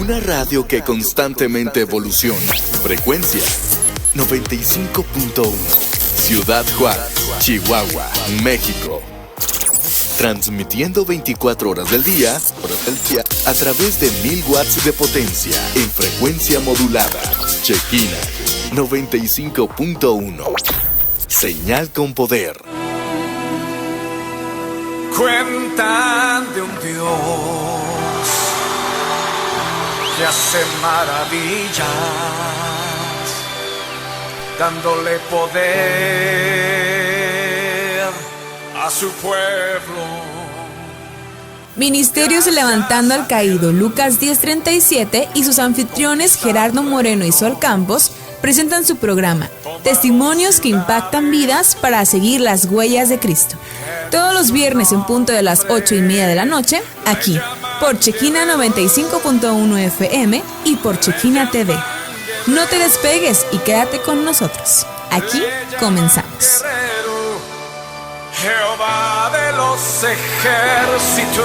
Una radio que constantemente evoluciona. Frecuencia 95.1. Ciudad Juárez, Chihuahua, México. Transmitiendo 24 horas del día a través de 1000 watts de potencia en frecuencia modulada. Shekina 95.1. Señal con poder. Cuentan de un Dios que hace maravillas, dándole poder a su pueblo. Ministerios Levantando al Caído, Lucas 10:37 y sus anfitriones Gerardo Moreno y Sol Campos presentan su programa Testimonios que impactan vidas para seguir las huellas de Cristo. Todos los viernes en punto de las 8:30 de la noche, aquí, por Shekina 95.1 FM y por Shekina TV. No te despegues y quédate con nosotros. Aquí comenzamos. Jehová de los ejércitos,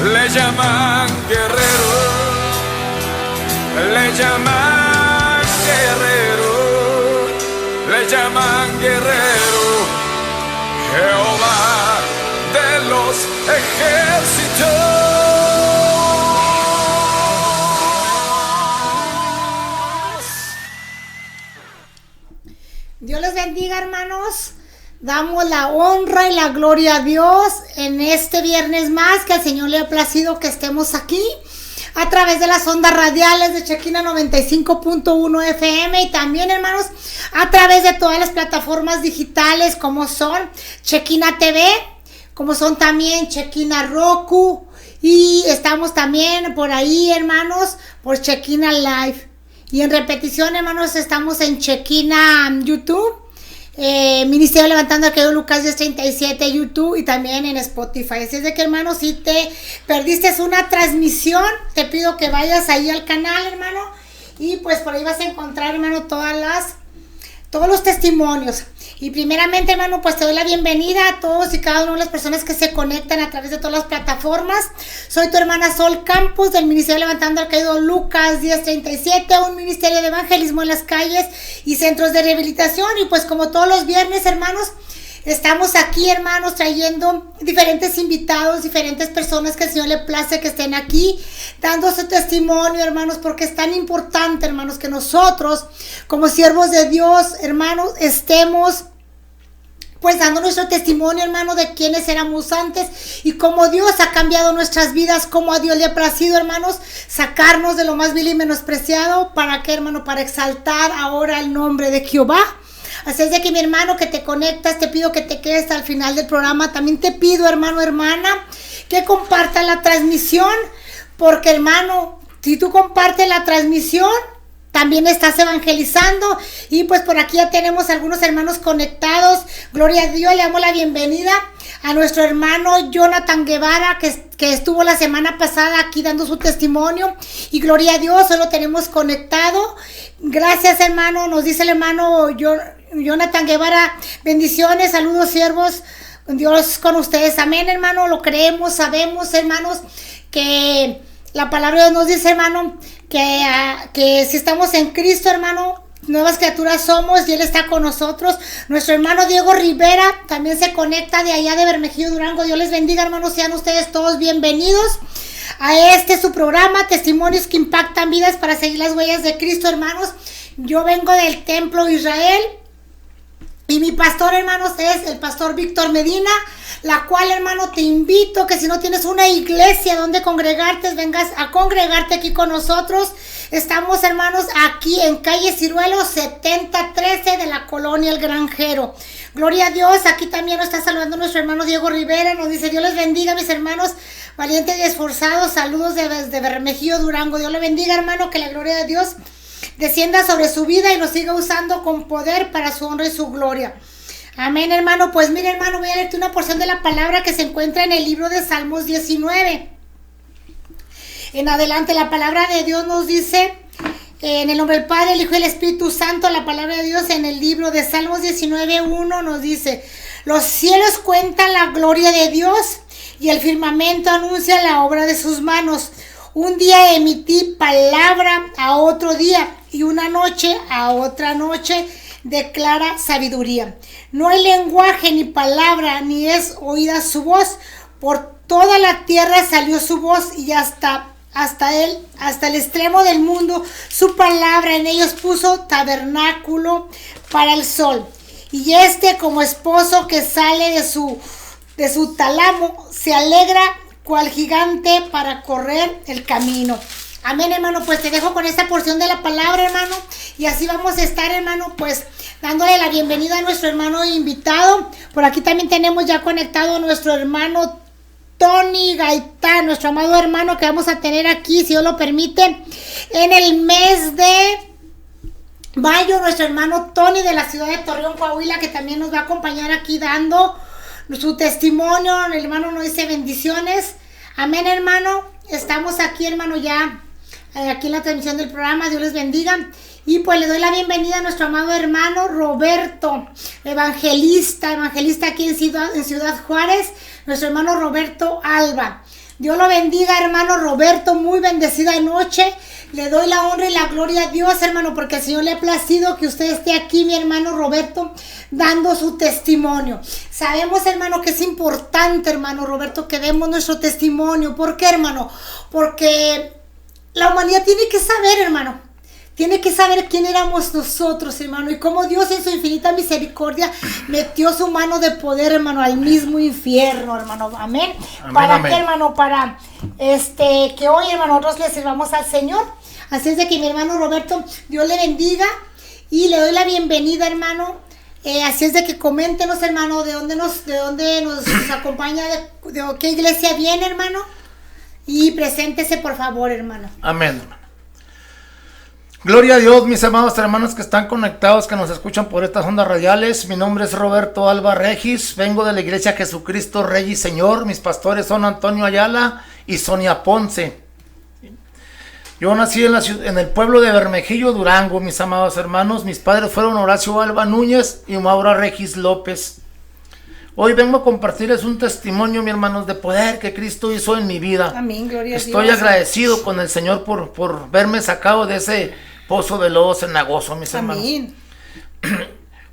le llaman guerrero, le llaman guerrero, le llaman guerrero. Jehová de los ejércitos. Dios les bendiga, hermanos. Damos la honra y la gloria a Dios en este viernes más, que al Señor le ha placido que estemos aquí a través de las ondas radiales de Shekina 95.1 FM y también, hermanos, a través de todas las plataformas digitales como son Shekina TV, como son también Shekina Roku, y estamos también por ahí, hermanos, por Shekina Live. Y en repetición, hermanos, estamos en Shekina YouTube, Ministerio Levantando al Caído Lucas 10:37 YouTube y también en Spotify. Así es de que, hermano, si te perdiste una transmisión, te pido que vayas ahí al canal, hermano, y pues por ahí vas a encontrar, hermano, todos los testimonios. Y primeramente, hermano, pues te doy la bienvenida a todos y cada una de las personas que se conectan a través de todas las plataformas. Soy tu hermana Sol Campos del Ministerio Levantando al Caído Lucas 10:37, un ministerio de evangelismo en las calles y centros de rehabilitación. Y pues como todos los viernes, hermanos, estamos aquí, hermanos, trayendo diferentes invitados, diferentes personas que el Señor le place que estén aquí, dando su testimonio, hermanos, porque es tan importante, hermanos, que nosotros, como siervos de Dios, hermanos, estemos pues dando nuestro testimonio, hermano, de quiénes éramos antes y cómo Dios ha cambiado nuestras vidas, cómo a Dios le ha placido, hermanos, sacarnos de lo más vil y menospreciado. ¿Para qué, hermano? Para exaltar ahora el nombre de Jehová. Así es de que, mi hermano, que te conectas, te pido que te quedes hasta el final del programa. También te pido, hermano, hermana, que compartas la transmisión, porque, hermano, si tú compartes la transmisión, también estás evangelizando. Y pues por aquí ya tenemos algunos hermanos conectados. Gloria a Dios, le damos la bienvenida a nuestro hermano Jonathan Guevara, que estuvo la semana pasada aquí dando su testimonio. Y gloria a Dios, hoy lo tenemos conectado. Gracias, hermano, nos dice el hermano Jonathan Guevara, bendiciones, saludos, siervos, Dios con ustedes, amén, hermano, lo creemos, sabemos, hermanos, que la palabra de Dios nos dice, hermano, que si estamos en Cristo, hermano, nuevas criaturas somos y Él está con nosotros. Nuestro hermano Diego Rivera también se conecta de allá de Bermejillo, Durango. Dios les bendiga, hermanos, sean ustedes todos bienvenidos a su programa, Testimonios que Impactan Vidas para seguir las huellas de Cristo, hermanos. Yo vengo del Templo Israel y mi pastor, hermanos, es el pastor Víctor Medina, la cual, hermano, te invito que si no tienes una iglesia donde congregarte, vengas a congregarte aquí con nosotros. Estamos, hermanos, aquí en calle Ciruelo 7013 de la colonia El Granjero. Gloria a Dios, aquí también nos está saludando nuestro hermano Diego Rivera, nos dice: Dios les bendiga, mis hermanos, valientes y esforzados, saludos desde Bermejillo, Durango. Dios le bendiga, hermano, que la gloria de Dios descienda sobre su vida y nos siga usando con poder para su honra y su gloria. Amén, hermano. Pues mire, hermano, voy a leerte una porción de la palabra que se encuentra en el libro de Salmos 19. En adelante, la palabra de Dios nos dice, en el nombre del Padre, el Hijo y el Espíritu Santo, la palabra de Dios en el libro de Salmos 19:1 nos dice: los cielos cuentan la gloria de Dios y el firmamento anuncia la obra de sus manos. Un día emití palabra a otro día y una noche a otra noche declara sabiduría. No hay lenguaje ni palabra, ni es oída su voz. Por toda la tierra salió su voz y hasta el extremo del mundo su palabra. En ellos puso tabernáculo para el sol. Y como esposo que sale de su tálamo, se alegra cual gigante para correr el camino. Amén, hermano. Pues te dejo con esta porción de la palabra, hermano. Y así vamos a estar, hermano, pues dándole la bienvenida a nuestro hermano invitado. Por aquí también tenemos ya conectado a nuestro hermano Tony Gaitán, nuestro amado hermano que vamos a tener aquí, si Dios lo permite, en el mes de mayo. Nuestro hermano Tony de la ciudad de Torreón, Coahuila, que también nos va a acompañar aquí dando su testimonio. El hermano nos dice bendiciones. Amén, hermano. Estamos aquí, hermano, ya aquí en la transmisión del programa. Dios les bendiga. Y pues le doy la bienvenida a nuestro amado hermano Roberto, evangelista aquí en Ciudad Juárez, nuestro hermano Roberto Alba. Dios lo bendiga, hermano Roberto, muy bendecida noche. Le doy la honra y la gloria a Dios, hermano, porque al Señor le ha placido que usted esté aquí, mi hermano Roberto, dando su testimonio. Sabemos, hermano, que es importante, hermano Roberto, que demos nuestro testimonio. ¿Por qué, hermano? Porque la humanidad tiene que saber, hermano. Tiene que saber quién éramos nosotros, hermano, y cómo Dios en su infinita misericordia metió su mano de poder, hermano, al mismo infierno, hermano. Amén. ¿Para qué, hermano? Para que hoy, hermano, nosotros le sirvamos al Señor. Así es de que mi hermano Roberto, Dios le bendiga y le doy la bienvenida, hermano. Así es de que coméntenos, hermano, de dónde nos acompaña, de qué iglesia viene, hermano. Y preséntese, por favor, hermano. Amén, hermano. Gloria a Dios, mis amados hermanos que están conectados, que nos escuchan por estas ondas radiales. Mi nombre es Roberto Alba Regis, vengo de la iglesia Jesucristo Rey y Señor. Mis pastores son Antonio Ayala y Sonia Ponce. Yo nací en el pueblo de Bermejillo, Durango, mis amados hermanos. Mis padres fueron Horacio Alba Núñez y Maura Regis López. Hoy vengo a compartirles un testimonio, mis hermanos, de poder que Cristo hizo en mi vida. Amén, gloria a Dios. Estoy agradecido con el Señor por verme sacado de ese pozo de lodo cenagoso, mis hermanos. Amén.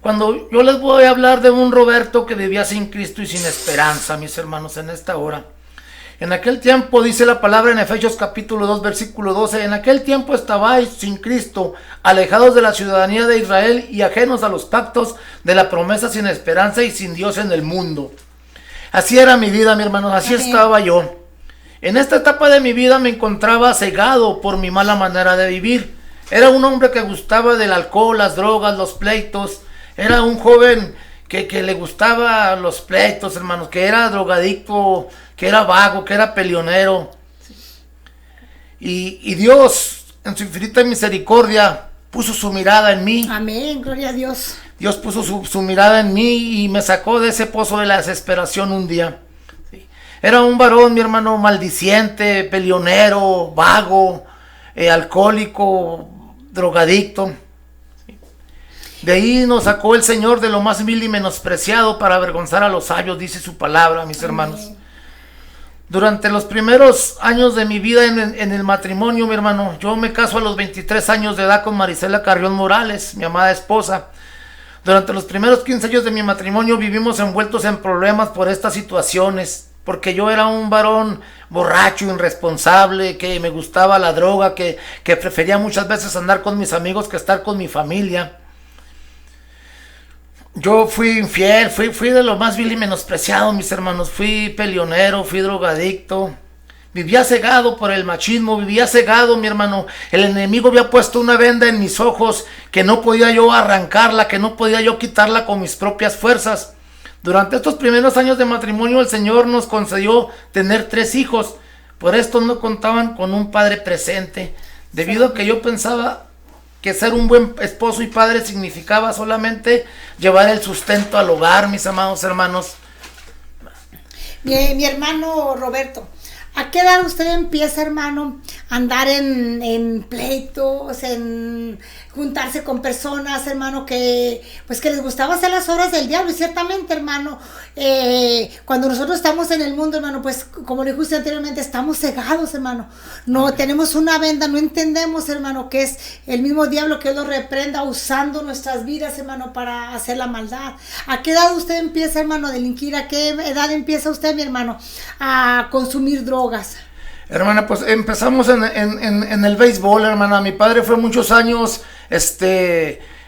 Cuando yo les voy a hablar de un Roberto que vivía sin Cristo y sin esperanza, mis hermanos, en esta hora. En aquel tiempo, dice la palabra en Efesios capítulo 2, versículo 12, en aquel tiempo estabais sin Cristo, alejados de la ciudadanía de Israel y ajenos a los pactos de la promesa, sin esperanza y sin Dios en el mundo. Así era mi vida, mis hermanos, así estaba yo. En esta etapa de mi vida me encontraba cegado por mi mala manera de vivir. Era un hombre que gustaba del alcohol, las drogas, los pleitos. Era un joven que le gustaba los pleitos, hermanos, que era drogadicto, que era vago, que era peleonero. Y Dios, en su infinita misericordia, puso su mirada en mí. Amén, gloria a Dios. Dios puso su mirada en mí y me sacó de ese pozo de la desesperación un día. Era un varón, mi hermano, maldiciente, peleonero, vago, alcohólico, drogadicto. De ahí nos sacó el Señor de lo más vil y menospreciado para avergonzar a los sabios, dice su palabra, mis hermanos. Durante los primeros años de mi vida en el matrimonio, mi hermano, yo me caso a los 23 años de edad con Marisela Carrión Morales, mi amada esposa. Durante los primeros 15 años de mi matrimonio vivimos envueltos en problemas por estas situaciones, porque yo era un varón borracho, irresponsable, que me gustaba la droga, que prefería muchas veces andar con mis amigos que estar con mi familia. Yo fui infiel, fui de lo más vil y menospreciado, mis hermanos. Fui peleonero, fui drogadicto. Vivía cegado por el machismo, vivía cegado, mi hermano. El enemigo había puesto una venda en mis ojos que no podía yo arrancarla, que no podía yo quitarla con mis propias fuerzas. Durante estos primeros años de matrimonio el Señor nos concedió tener 3 hijos. Por esto no contaban con un padre presente, debido a que yo pensaba que ser un buen esposo y padre significaba solamente llevar el sustento al hogar, mis amados hermanos. Mi hermano Roberto, ¿A qué edad usted empieza, hermano, a andar en pleitos, en juntarse con personas, hermano, que les gustaba hacer las obras del diablo? Y ciertamente, hermano, cuando nosotros estamos en el mundo, hermano, pues como le dije usted anteriormente, estamos cegados, hermano. No tenemos una venda, no entendemos, hermano, que es el mismo diablo que Dios lo reprenda usando nuestras vidas, hermano, para hacer la maldad. ¿A qué edad usted empieza, hermano, a delinquir? ¿A qué edad empieza usted, mi hermano, a consumir drogas? Hermana, pues empezamos en el béisbol, hermana. Mi padre fue muchos años,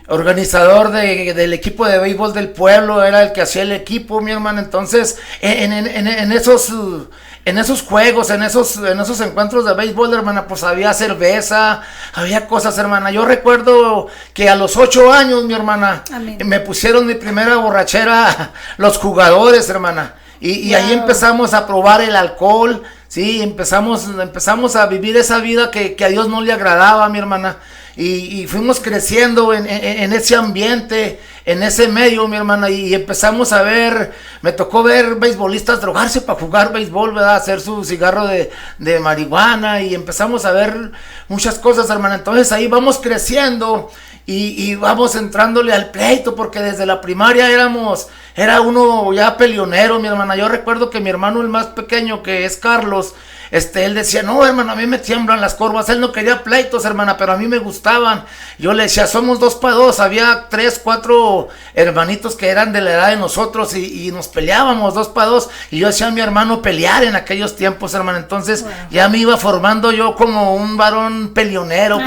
organizador del equipo de béisbol del pueblo, era el que hacía el equipo, mi hermana. Entonces, en esos juegos, en esos encuentros de béisbol, hermana, pues había cerveza, había cosas, hermana. Yo recuerdo que a los 8 años, mi hermana, Amén, me pusieron mi primera borrachera los jugadores, hermana. Y wow, ahí empezamos a probar el alcohol, sí, empezamos a vivir esa vida que a Dios no le agradaba, mi hermana. Y fuimos creciendo en ese ambiente, en ese medio, mi hermana, y empezamos a ver, me tocó ver beisbolistas drogarse para jugar béisbol, ¿verdad? Hacer su cigarro de marihuana, y empezamos a ver muchas cosas, hermana. Entonces ahí vamos creciendo y vamos entrándole al pleito, porque desde la primaria era uno ya peleonero, mi hermana. Yo recuerdo que mi hermano, el más pequeño, que es Carlos, él decía, no, hermano, a mí me tiemblan las corvas. Él no quería pleitos, hermana, pero a mí me gustaban. Yo le decía, somos 2 para 2. Había 3, 4 hermanitos que eran de la edad de nosotros y nos peleábamos 2 para 2. Y yo decía a mi hermano pelear en aquellos tiempos, hermana. Entonces, wow, ya me iba formando yo como un varón peleonero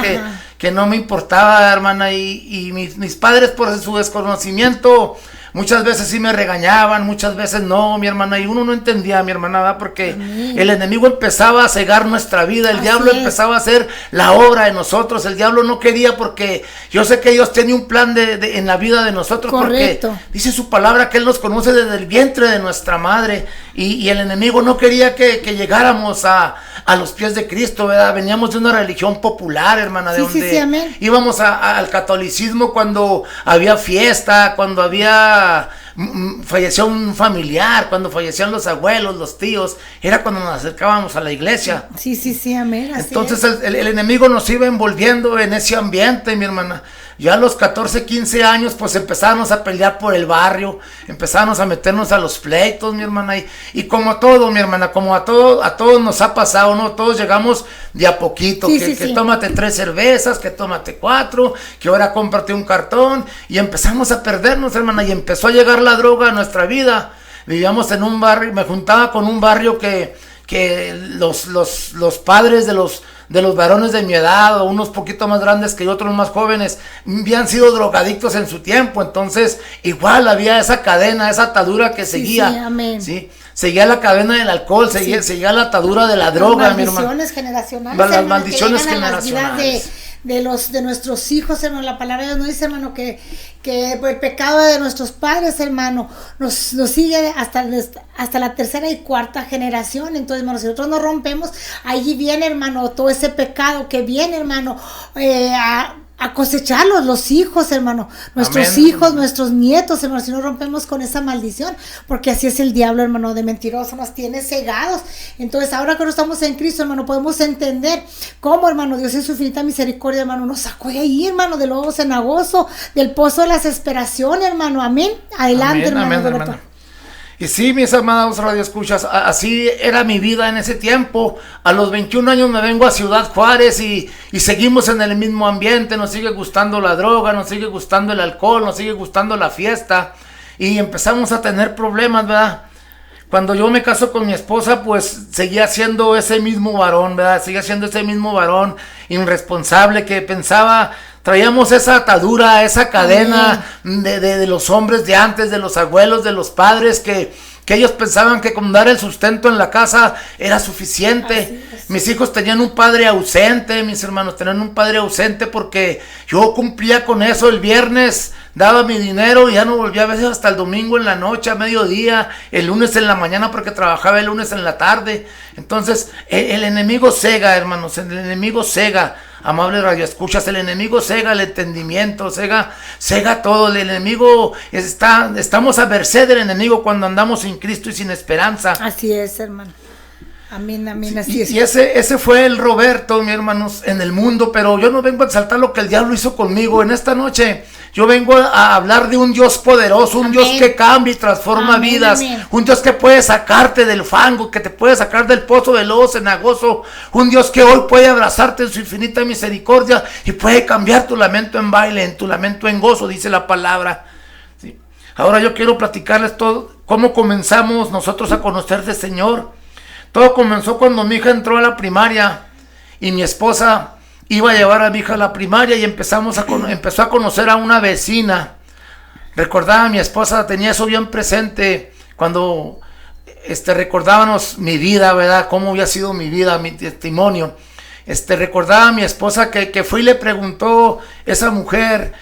que no me importaba, hermana. Y mis padres, por su desconocimiento, muchas veces sí me regañaban, muchas veces no, mi hermana, y uno no entendía, mi hermana, ¿verdad? Porque el enemigo empezaba a cegar nuestra vida, el diablo empezaba a hacer la obra de nosotros. El diablo no quería, porque yo sé que Dios tiene un plan en la vida de nosotros. Correcto. Porque dice su palabra que Él nos conoce desde el vientre de nuestra madre, y el enemigo no quería que llegáramos a los pies de Cristo, ¿verdad? Veníamos de una religión popular, hermana, de donde íbamos al catolicismo cuando había fiesta, cuando falleció un familiar, cuando fallecían los abuelos, los tíos, era cuando nos acercábamos a la iglesia. Sí, amén. Entonces el enemigo nos iba envolviendo en ese ambiente, mi hermana. Ya a los 14, 15 años, pues empezamos a pelear por el barrio, empezamos a meternos a los pleitos, mi hermana, y como todo, mi hermana, como a todos nos ha pasado, ¿no? Todos llegamos de a poquito, que tómate 3 cervezas, que tómate 4, que ahora cómprate un cartón, y empezamos a perdernos, hermana, y empezó a llegar la droga a nuestra vida. Vivíamos en un barrio, me juntaba con un barrio que los padres de los varones de mi edad, o unos poquito más grandes que otros más jóvenes, habían sido drogadictos en su tiempo. Entonces igual había esa cadena, esa atadura que seguía. Sí, amén. ¿Sí? Seguía la cadena del alcohol, seguía la atadura de la droga, mi hermano. Las maldiciones generacionales. Las maldiciones generacionales. De nuestros hijos, hermano. La palabra de Dios nos dice, hermano, que el pecado de nuestros padres, hermano, nos sigue hasta la 3ª y 4ª generación. Entonces, hermano, si nosotros no rompemos, allí viene, hermano, todo ese pecado que viene, hermano, a cosecharlos, los hijos, hermano, nuestros hijos, nuestros nietos, hermano, si no rompemos con esa maldición, porque así es el diablo, hermano, de mentiroso, nos tiene cegados. Entonces, ahora que no estamos en Cristo, hermano, podemos entender cómo, hermano, Dios en su infinita misericordia, hermano, nos sacó de ahí, hermano, del lodo cenagoso, del pozo de la desesperación, hermano. Amén. Adelante, hermano. Y sí, mis amados radioescuchas, así era mi vida en ese tiempo. A los 21 años me vengo a Ciudad Juárez y seguimos en el mismo ambiente. Nos sigue gustando la droga, nos sigue gustando el alcohol, nos sigue gustando la fiesta, y empezamos a tener problemas, ¿verdad? Cuando yo me caso con mi esposa, pues seguía siendo ese mismo varón, ¿verdad? Seguía siendo ese mismo varón irresponsable que pensaba. Traíamos esa atadura, esa cadena de los hombres de antes, de los abuelos, de los padres, que ellos pensaban que con dar el sustento en la casa era suficiente. Mis hijos tenían un padre ausente, mis hermanos tenían un padre ausente, porque yo cumplía con eso. El viernes daba mi dinero y ya no volvía a veces hasta el domingo en la noche, a mediodía, el lunes en la mañana, porque trabajaba el lunes en la tarde. Entonces el enemigo cega, hermanos, el enemigo cega. Amables radioescuchas, el enemigo cega el entendimiento, cega todo. El enemigo estamos a merced del enemigo cuando andamos sin Cristo y sin esperanza. Así es, hermano. Amén, amén, así es. Y ese fue el Roberto, mis hermanos, en el mundo, pero yo no vengo a exaltar lo que el diablo hizo conmigo. En esta noche yo vengo a hablar de un Dios poderoso, un Dios que cambia y transforma vidas, un Dios que puede sacarte del fango, que te puede sacar del pozo del lodo cenagoso, un Dios que hoy puede abrazarte en su infinita misericordia y puede cambiar tu lamento en baile, en tu lamento en gozo, dice la palabra. ¿Sí? Ahora yo quiero platicarles todo, cómo comenzamos nosotros a conocer del Señor. Todo comenzó cuando mi hija entró a la primaria y mi esposa iba a llevar a mi hija a la primaria y empezó a conocer a una vecina. Recordaba a mi esposa, tenía eso bien presente cuando recordábamos mi vida, ¿verdad? Cómo había sido mi vida, mi testimonio. Recordaba a mi esposa que fue y le preguntó esa mujer,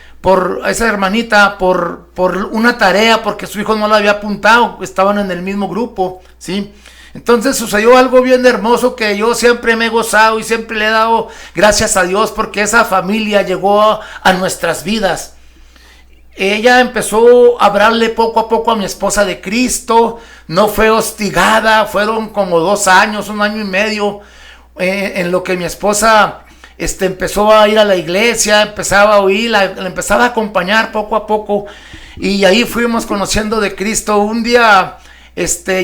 a esa hermanita, por una tarea, porque su hijo no la había apuntado, estaban en el mismo grupo, ¿sí? Entonces sucedió algo bien hermoso que yo siempre me he gozado y siempre le he dado gracias a Dios porque esa familia llegó a nuestras vidas. Ella empezó a hablarle poco a poco a mi esposa de Cristo, no fue hostigada, fueron como 2 años, 1 año y medio, en lo que mi esposa empezó a ir a la iglesia, empezaba a oír, la empezaba a acompañar poco a poco y ahí fuimos conociendo de Cristo. Un día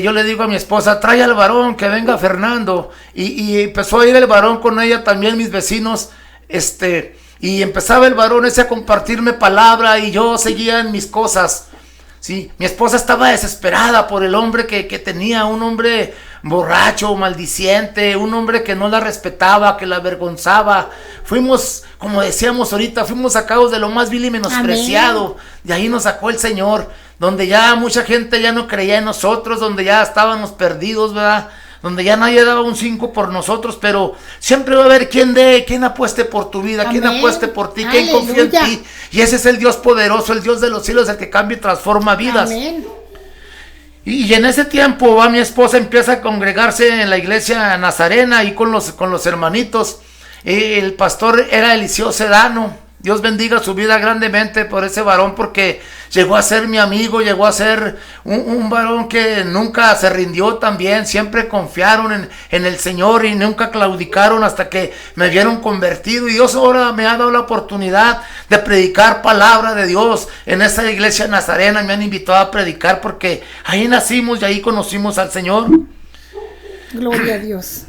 yo le digo a mi esposa, trae al varón, que venga Fernando, y empezó a ir el varón con ella, también mis vecinos, y empezaba el varón ese a compartirme palabra, y yo seguía en mis cosas, ¿sí? Mi esposa estaba desesperada por el hombre que tenía, un hombre borracho, maldiciente, un hombre que no la respetaba, que la avergonzaba. Fuimos, como decíamos ahorita, fuimos sacados de lo más vil y menospreciado. De ahí nos sacó el Señor, donde ya mucha gente ya no creía en nosotros, donde ya estábamos perdidos, ¿verdad? Donde ya nadie daba un 5 por nosotros, pero siempre va a haber quien apueste por tu vida, quien apueste por ti, quien confía en ti. Y ese es el Dios poderoso, el Dios de los cielos, el que cambia y transforma vidas. Amén. Y en ese tiempo mi esposa empieza a congregarse en la iglesia nazarena y con los hermanitos. El pastor era Eliseo Sedano. Dios bendiga su vida grandemente por ese varón, porque llegó a ser mi amigo, llegó a ser un varón que nunca se rindió también, siempre confiaron en el Señor y nunca claudicaron hasta que me vieron convertido. Y Dios ahora me ha dado la oportunidad de predicar palabra de Dios en esa iglesia nazarena. Me han invitado a predicar porque ahí nacimos y ahí conocimos al Señor. Gloria a Dios.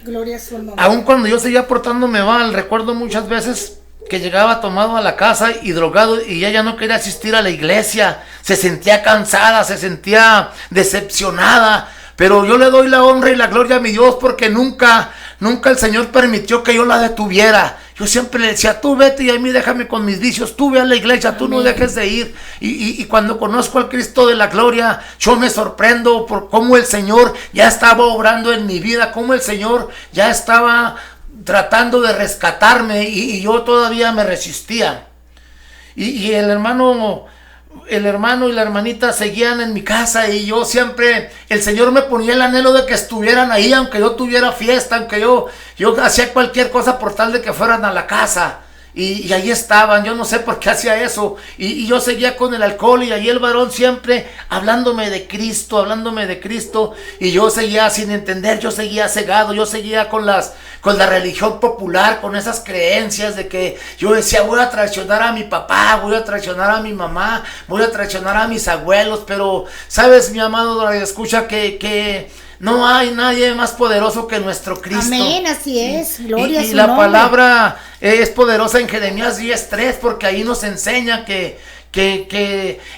Gloria a su nombre. Aun cuando yo seguía portándome mal, recuerdo muchas veces que llegaba tomado a la casa y drogado y ella no quería asistir a la iglesia, se sentía cansada, se sentía decepcionada, pero yo le doy la honra y la gloria a mi Dios porque nunca el Señor permitió que yo la detuviera. Yo siempre le decía, tú vete y a mí déjame con mis vicios, tú ve a la iglesia, tú no dejes de ir. Y cuando conozco al Cristo de la gloria, yo me sorprendo por cómo el Señor ya estaba obrando en mi vida, cómo el Señor ya estaba tratando de rescatarme y yo todavía me resistía. Y el hermano y la hermanita seguían en mi casa y yo siempre, el Señor me ponía el anhelo de que estuvieran ahí, aunque yo tuviera fiesta, aunque yo hacía cualquier cosa por tal de que fueran a la casa. Y ahí estaban, yo no sé por qué hacía eso, y yo seguía con el alcohol, y ahí el varón siempre hablándome de Cristo, y yo seguía sin entender, yo seguía cegado, yo seguía con la religión popular, con esas creencias de que yo decía, voy a traicionar a mi papá, voy a traicionar a mi mamá, voy a traicionar a mis abuelos, pero sabes, mi amado escucha que no hay nadie más poderoso que nuestro Cristo. Amén, así es. Gloria a su y la nombre. Palabra es poderosa en Jeremías 10:3, porque ahí nos enseña que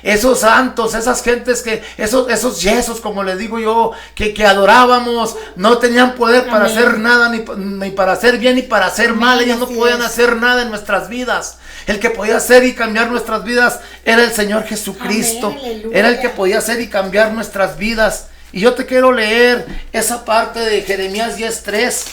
esos santos, esas gentes, esos yesos, como les digo yo, que adorábamos, no tenían poder para hacer nada, ni para hacer bien ni para hacer mal. Ellos no podían hacer nada en nuestras vidas. El que podía hacer y cambiar nuestras vidas era el Señor Jesucristo. Era el que podía hacer y cambiar nuestras vidas. Y yo te quiero leer esa parte de Jeremías 10:3,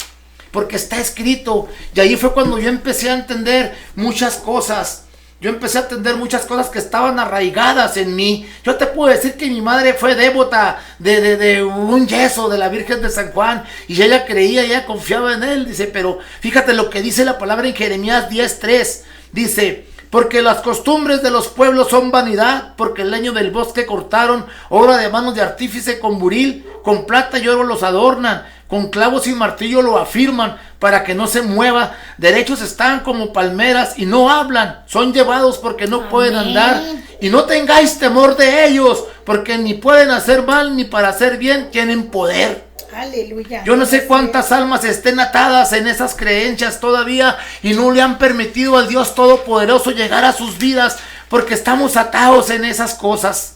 porque está escrito, y ahí fue cuando yo empecé a entender muchas cosas. Yo empecé a entender muchas cosas que estaban arraigadas en mí. Yo te puedo decir que mi madre fue devota de un yeso de la Virgen de San Juan, y ella creía, ella confiaba en él. Dice, pero fíjate lo que dice la palabra en Jeremías 10:3. Dice, porque las costumbres de los pueblos son vanidad, porque el leño del bosque cortaron, obra de manos de artífice con buril, con plata y oro los adornan, con clavos y martillo lo afirman para que no se mueva. Derechos están como palmeras y no hablan. Son llevados porque no pueden andar. Y no tengáis temor de ellos, porque ni pueden hacer mal ni para hacer bien tienen poder. Aleluya. Yo no sé cuántas almas estén atadas en esas creencias todavía y no le han permitido al Dios Todopoderoso llegar a sus vidas porque estamos atados en esas cosas.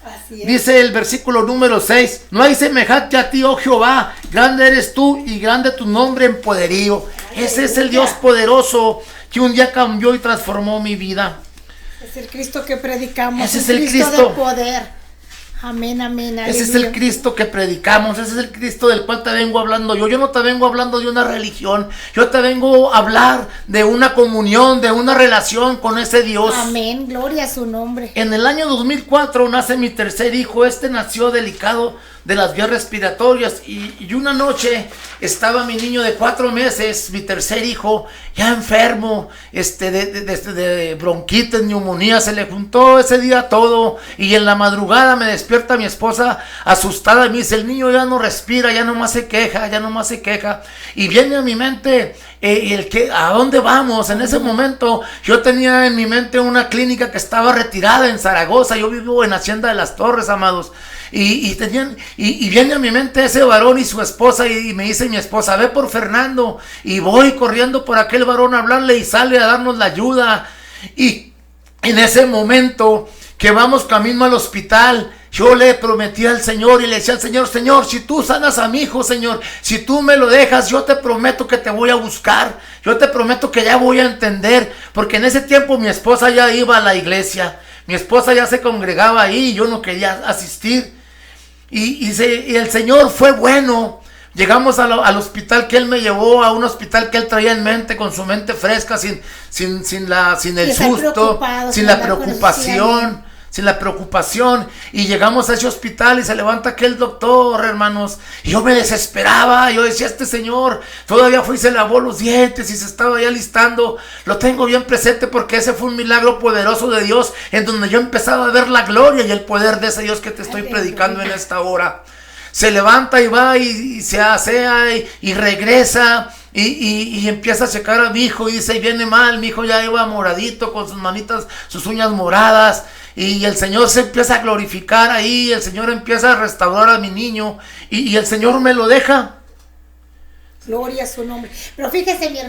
Así es. Dice el versículo número 6, no hay semejante a ti, oh Jehová, grande eres tú y grande tu nombre en poderío. Ese es el Dios poderoso que un día cambió y transformó mi vida. Es el Cristo que predicamos. Ese es el Cristo de poder. Amén, amén, aleluya. Ese es el Cristo que predicamos, ese es el Cristo del cual te vengo hablando yo. Yo no te vengo hablando de una religión, yo te vengo a hablar de una comunión, de una relación con ese Dios. Amén, gloria a su nombre. En el año 2004 nace mi tercer hijo. Nació delicado de las vías respiratorias y una noche estaba mi niño de 4 meses, mi tercer hijo, ya enfermo, de bronquitis, neumonía, se le juntó ese día todo y en la madrugada me despierta mi esposa asustada y me dice, el niño ya no respira, ya nomás se queja y viene a mi mente ¿a dónde vamos? En ese momento yo tenía en mi mente una clínica que estaba retirada en Zaragoza. Yo vivo en Hacienda de las Torres, amados. Y viene a mi mente ese varón y su esposa y me dice mi esposa, ve por Fernando. Y voy corriendo por aquel varón a hablarle y sale a darnos la ayuda. Y en ese momento que vamos camino al hospital, yo le prometí al Señor y le decía al Señor, Señor, si tú sanas a mi hijo, Señor, si tú me lo dejas, yo te prometo que te voy a buscar, yo te prometo que ya voy a entender, porque en ese tiempo mi esposa ya iba a la iglesia, mi esposa ya se congregaba ahí y yo no quería asistir, y el Señor fue bueno. Llegamos al hospital que Él me llevó, a un hospital que Él traía en mente, con su mente fresca, sin el susto, sin la preocupación, y llegamos a ese hospital y se levanta aquel doctor, hermanos, y yo me desesperaba. Yo decía, este señor todavía fue y se lavó los dientes y se estaba ya listando. Lo tengo bien presente porque ese fue un milagro poderoso de Dios, en donde yo empezaba a ver la gloria y el poder de ese Dios que te estoy predicando en esta hora. Se levanta y va y se asea y regresa y empieza a checar a mi hijo y dice, viene mal, mi hijo ya iba moradito con sus manitas, sus uñas moradas, y el Señor se empieza a glorificar ahí, el Señor empieza a restaurar a mi niño y el Señor me lo deja. Gloria a su nombre. Pero fíjese, mi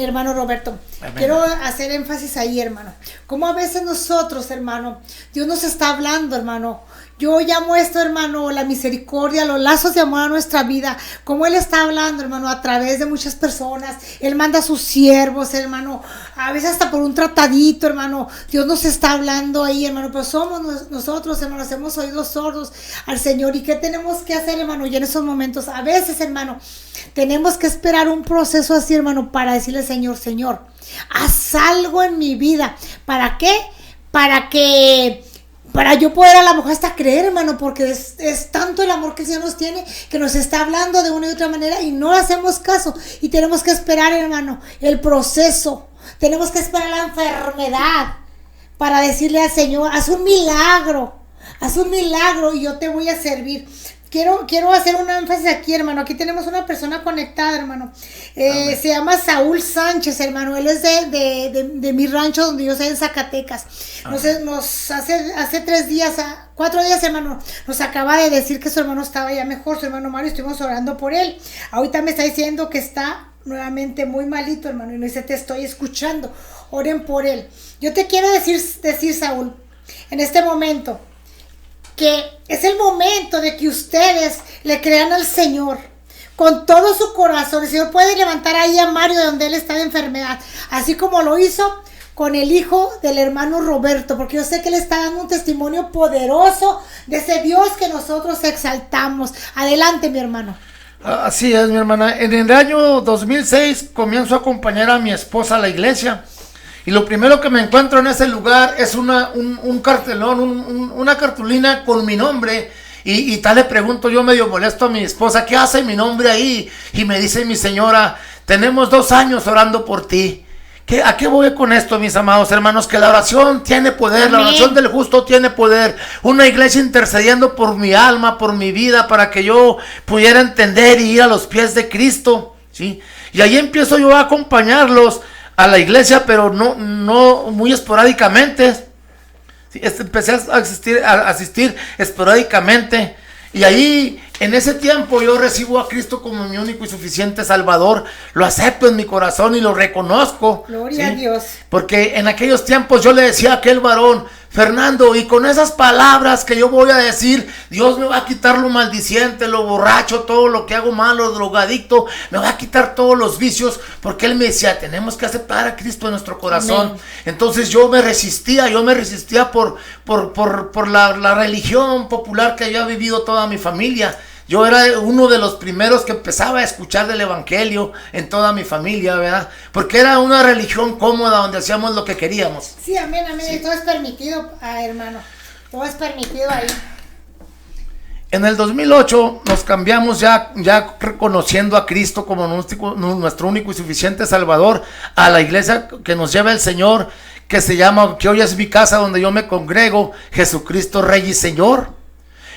hermano Roberto, amén. Quiero hacer énfasis ahí, hermano. Como a veces nosotros, hermano, Dios nos está hablando, hermano. Yo llamo esto, hermano, la misericordia, los lazos de amor a nuestra vida. Como Él está hablando, hermano, a través de muchas personas. Él manda a sus siervos, hermano. A veces hasta por un tratadito, hermano. Dios nos está hablando ahí, hermano. Pero somos nosotros, hermanos, hemos oídos sordos al Señor. ¿Y qué tenemos que hacer, hermano? Y en esos momentos, a veces, hermano, tenemos que esperar un proceso así, hermano, para decirle al Señor, Señor, haz algo en mi vida. ¿Para qué? Para yo poder a lo mejor hasta creer, hermano, porque es tanto el amor que el Señor nos tiene, que nos está hablando de una y otra manera y no hacemos caso. Y tenemos que esperar, hermano, el proceso. Tenemos que esperar la enfermedad para decirle al Señor, haz un milagro y yo te voy a servir. Quiero hacer un énfasis aquí, hermano. Aquí tenemos una persona conectada, hermano. Se llama Saúl Sánchez, hermano. Él es de mi rancho donde yo soy, en Zacatecas. Hace 4 días, hermano, nos acaba de decir que su hermano estaba ya mejor, su hermano Mario. Estuvimos orando por él. Ahorita me está diciendo que está nuevamente muy malito, hermano. Y me dice, te estoy escuchando. Oren por él. Yo te quiero decir, Saúl, en este momento, que es el momento de que ustedes le crean al Señor con todo su corazón. El Señor puede levantar ahí a Mario de donde él está de enfermedad, así como lo hizo con el hijo del hermano Roberto, porque yo sé que él está dando un testimonio poderoso de ese Dios que nosotros exaltamos. Adelante, mi hermano. Así es, mi hermana. En el año 2006 comienzo a acompañar a mi esposa a la iglesia. Y lo primero que me encuentro en ese lugar es un cartelón, una cartulina con mi nombre. Y tal le pregunto yo medio molesto a mi esposa, ¿qué hace mi nombre ahí? Y me dice mi señora, tenemos 2 años orando por ti. ¿A qué voy con esto, mis amados hermanos? Que la oración tiene poder, la oración del justo tiene poder. Una iglesia intercediendo por mi alma, por mi vida, para que yo pudiera entender y ir a los pies de Cristo, ¿sí? Y ahí empiezo yo a acompañarlos a la iglesia, pero no muy esporádicamente. ¿Sí? Empecé a asistir esporádicamente. Y ahí, en ese tiempo, yo recibo a Cristo como mi único y suficiente Salvador. Lo acepto en mi corazón y lo reconozco. Gloria a Dios. Porque en aquellos tiempos yo le decía a aquel varón: Fernando, y con esas palabras que yo voy a decir, Dios me va a quitar lo maldiciente, lo borracho, todo lo que hago malo, drogadicto, me va a quitar todos los vicios, porque él me decía, tenemos que aceptar a Cristo en nuestro corazón. Amén. Entonces yo me resistía por la religión popular que había vivido toda mi familia. Yo era uno de los primeros que empezaba a escuchar del evangelio en toda mi familia, ¿verdad? Porque era una religión cómoda donde hacíamos lo que queríamos. Sí, amén. Sí. Todo es permitido, hermano. Todo es permitido ahí. En el 2008 nos cambiamos ya reconociendo a Cristo como nuestro único y suficiente Salvador, a la iglesia que nos lleva el Señor, que hoy es mi casa donde yo me congrego, Jesucristo Rey y Señor.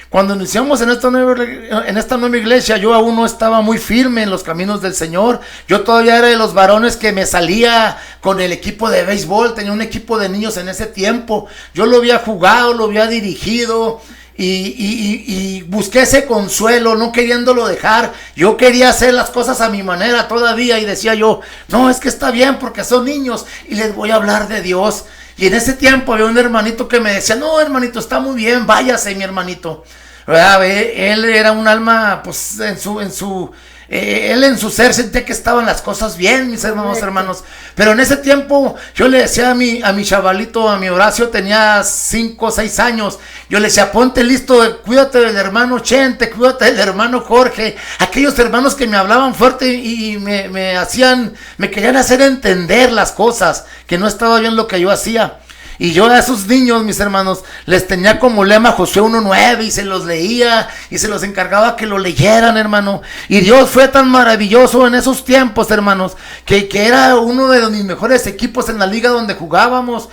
Cuando iniciamos en esta nueva iglesia, yo aún no estaba muy firme en los caminos del Señor. Yo todavía era de los varones que me salía con el equipo de béisbol. Tenía un equipo de niños en ese tiempo. Yo lo había jugado, lo había dirigido y busqué ese consuelo, no queriéndolo dejar. Yo quería hacer las cosas a mi manera todavía y decía yo, no, es que está bien porque son niños y les voy a hablar de Dios. Y en ese tiempo había un hermanito que me decía, no, hermanito, está muy bien, váyase, mi hermanito. ¿Verdad? Él era un alma, pues, él en su ser sentía que estaban las cosas bien, mis hermanos. Pero en ese tiempo yo le decía a mi chavalito, a mi Horacio, tenía 5 o 6 años. Yo le decía, ponte listo, cuídate del hermano Chente, cuídate del hermano Jorge. Aquellos hermanos que me hablaban fuerte y me querían hacer entender las cosas, que no estaba bien lo que yo hacía. Y yo a esos niños, mis hermanos, les tenía como lema Josué 1:9 y se los leía y se los encargaba que lo leyeran, hermano. Y Dios fue tan maravilloso en esos tiempos, hermanos, que era uno de mis mejores equipos en la liga donde jugábamos.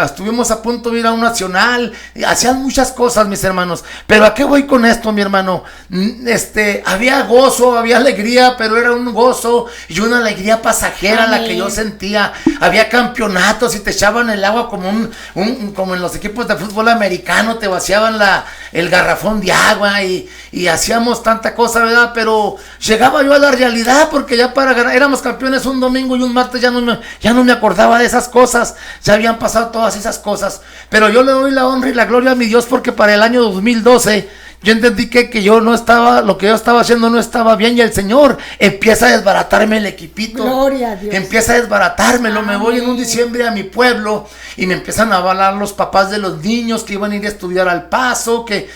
Estuvimos a punto de ir a un nacional, hacían muchas cosas, mis hermanos. Pero ¿a qué voy con esto, mi hermano? Había gozo, había alegría, pero era un gozo y una alegría pasajera. Amén. La que yo sentía. Había campeonatos y te echaban el agua como en los equipos de fútbol americano, te vaciaban el garrafón de agua y hacíamos tanta cosa, ¿verdad? Pero llegaba yo a la realidad, porque ya para ganar, éramos campeones un domingo y un martes, ya no me acordaba de esas cosas, ya habían pasado todas esas cosas. Pero yo le doy la honra y la gloria a mi Dios, porque para el año 2012 yo entendí que yo no estaba, lo que yo estaba haciendo no estaba bien, y el Señor empieza a desbaratarme el equipito. Gloria a Dios. Empieza a desbaratármelo. Me voy en un diciembre a mi pueblo y me empiezan a hablar los papás de los niños que iban a ir a estudiar al Paso, que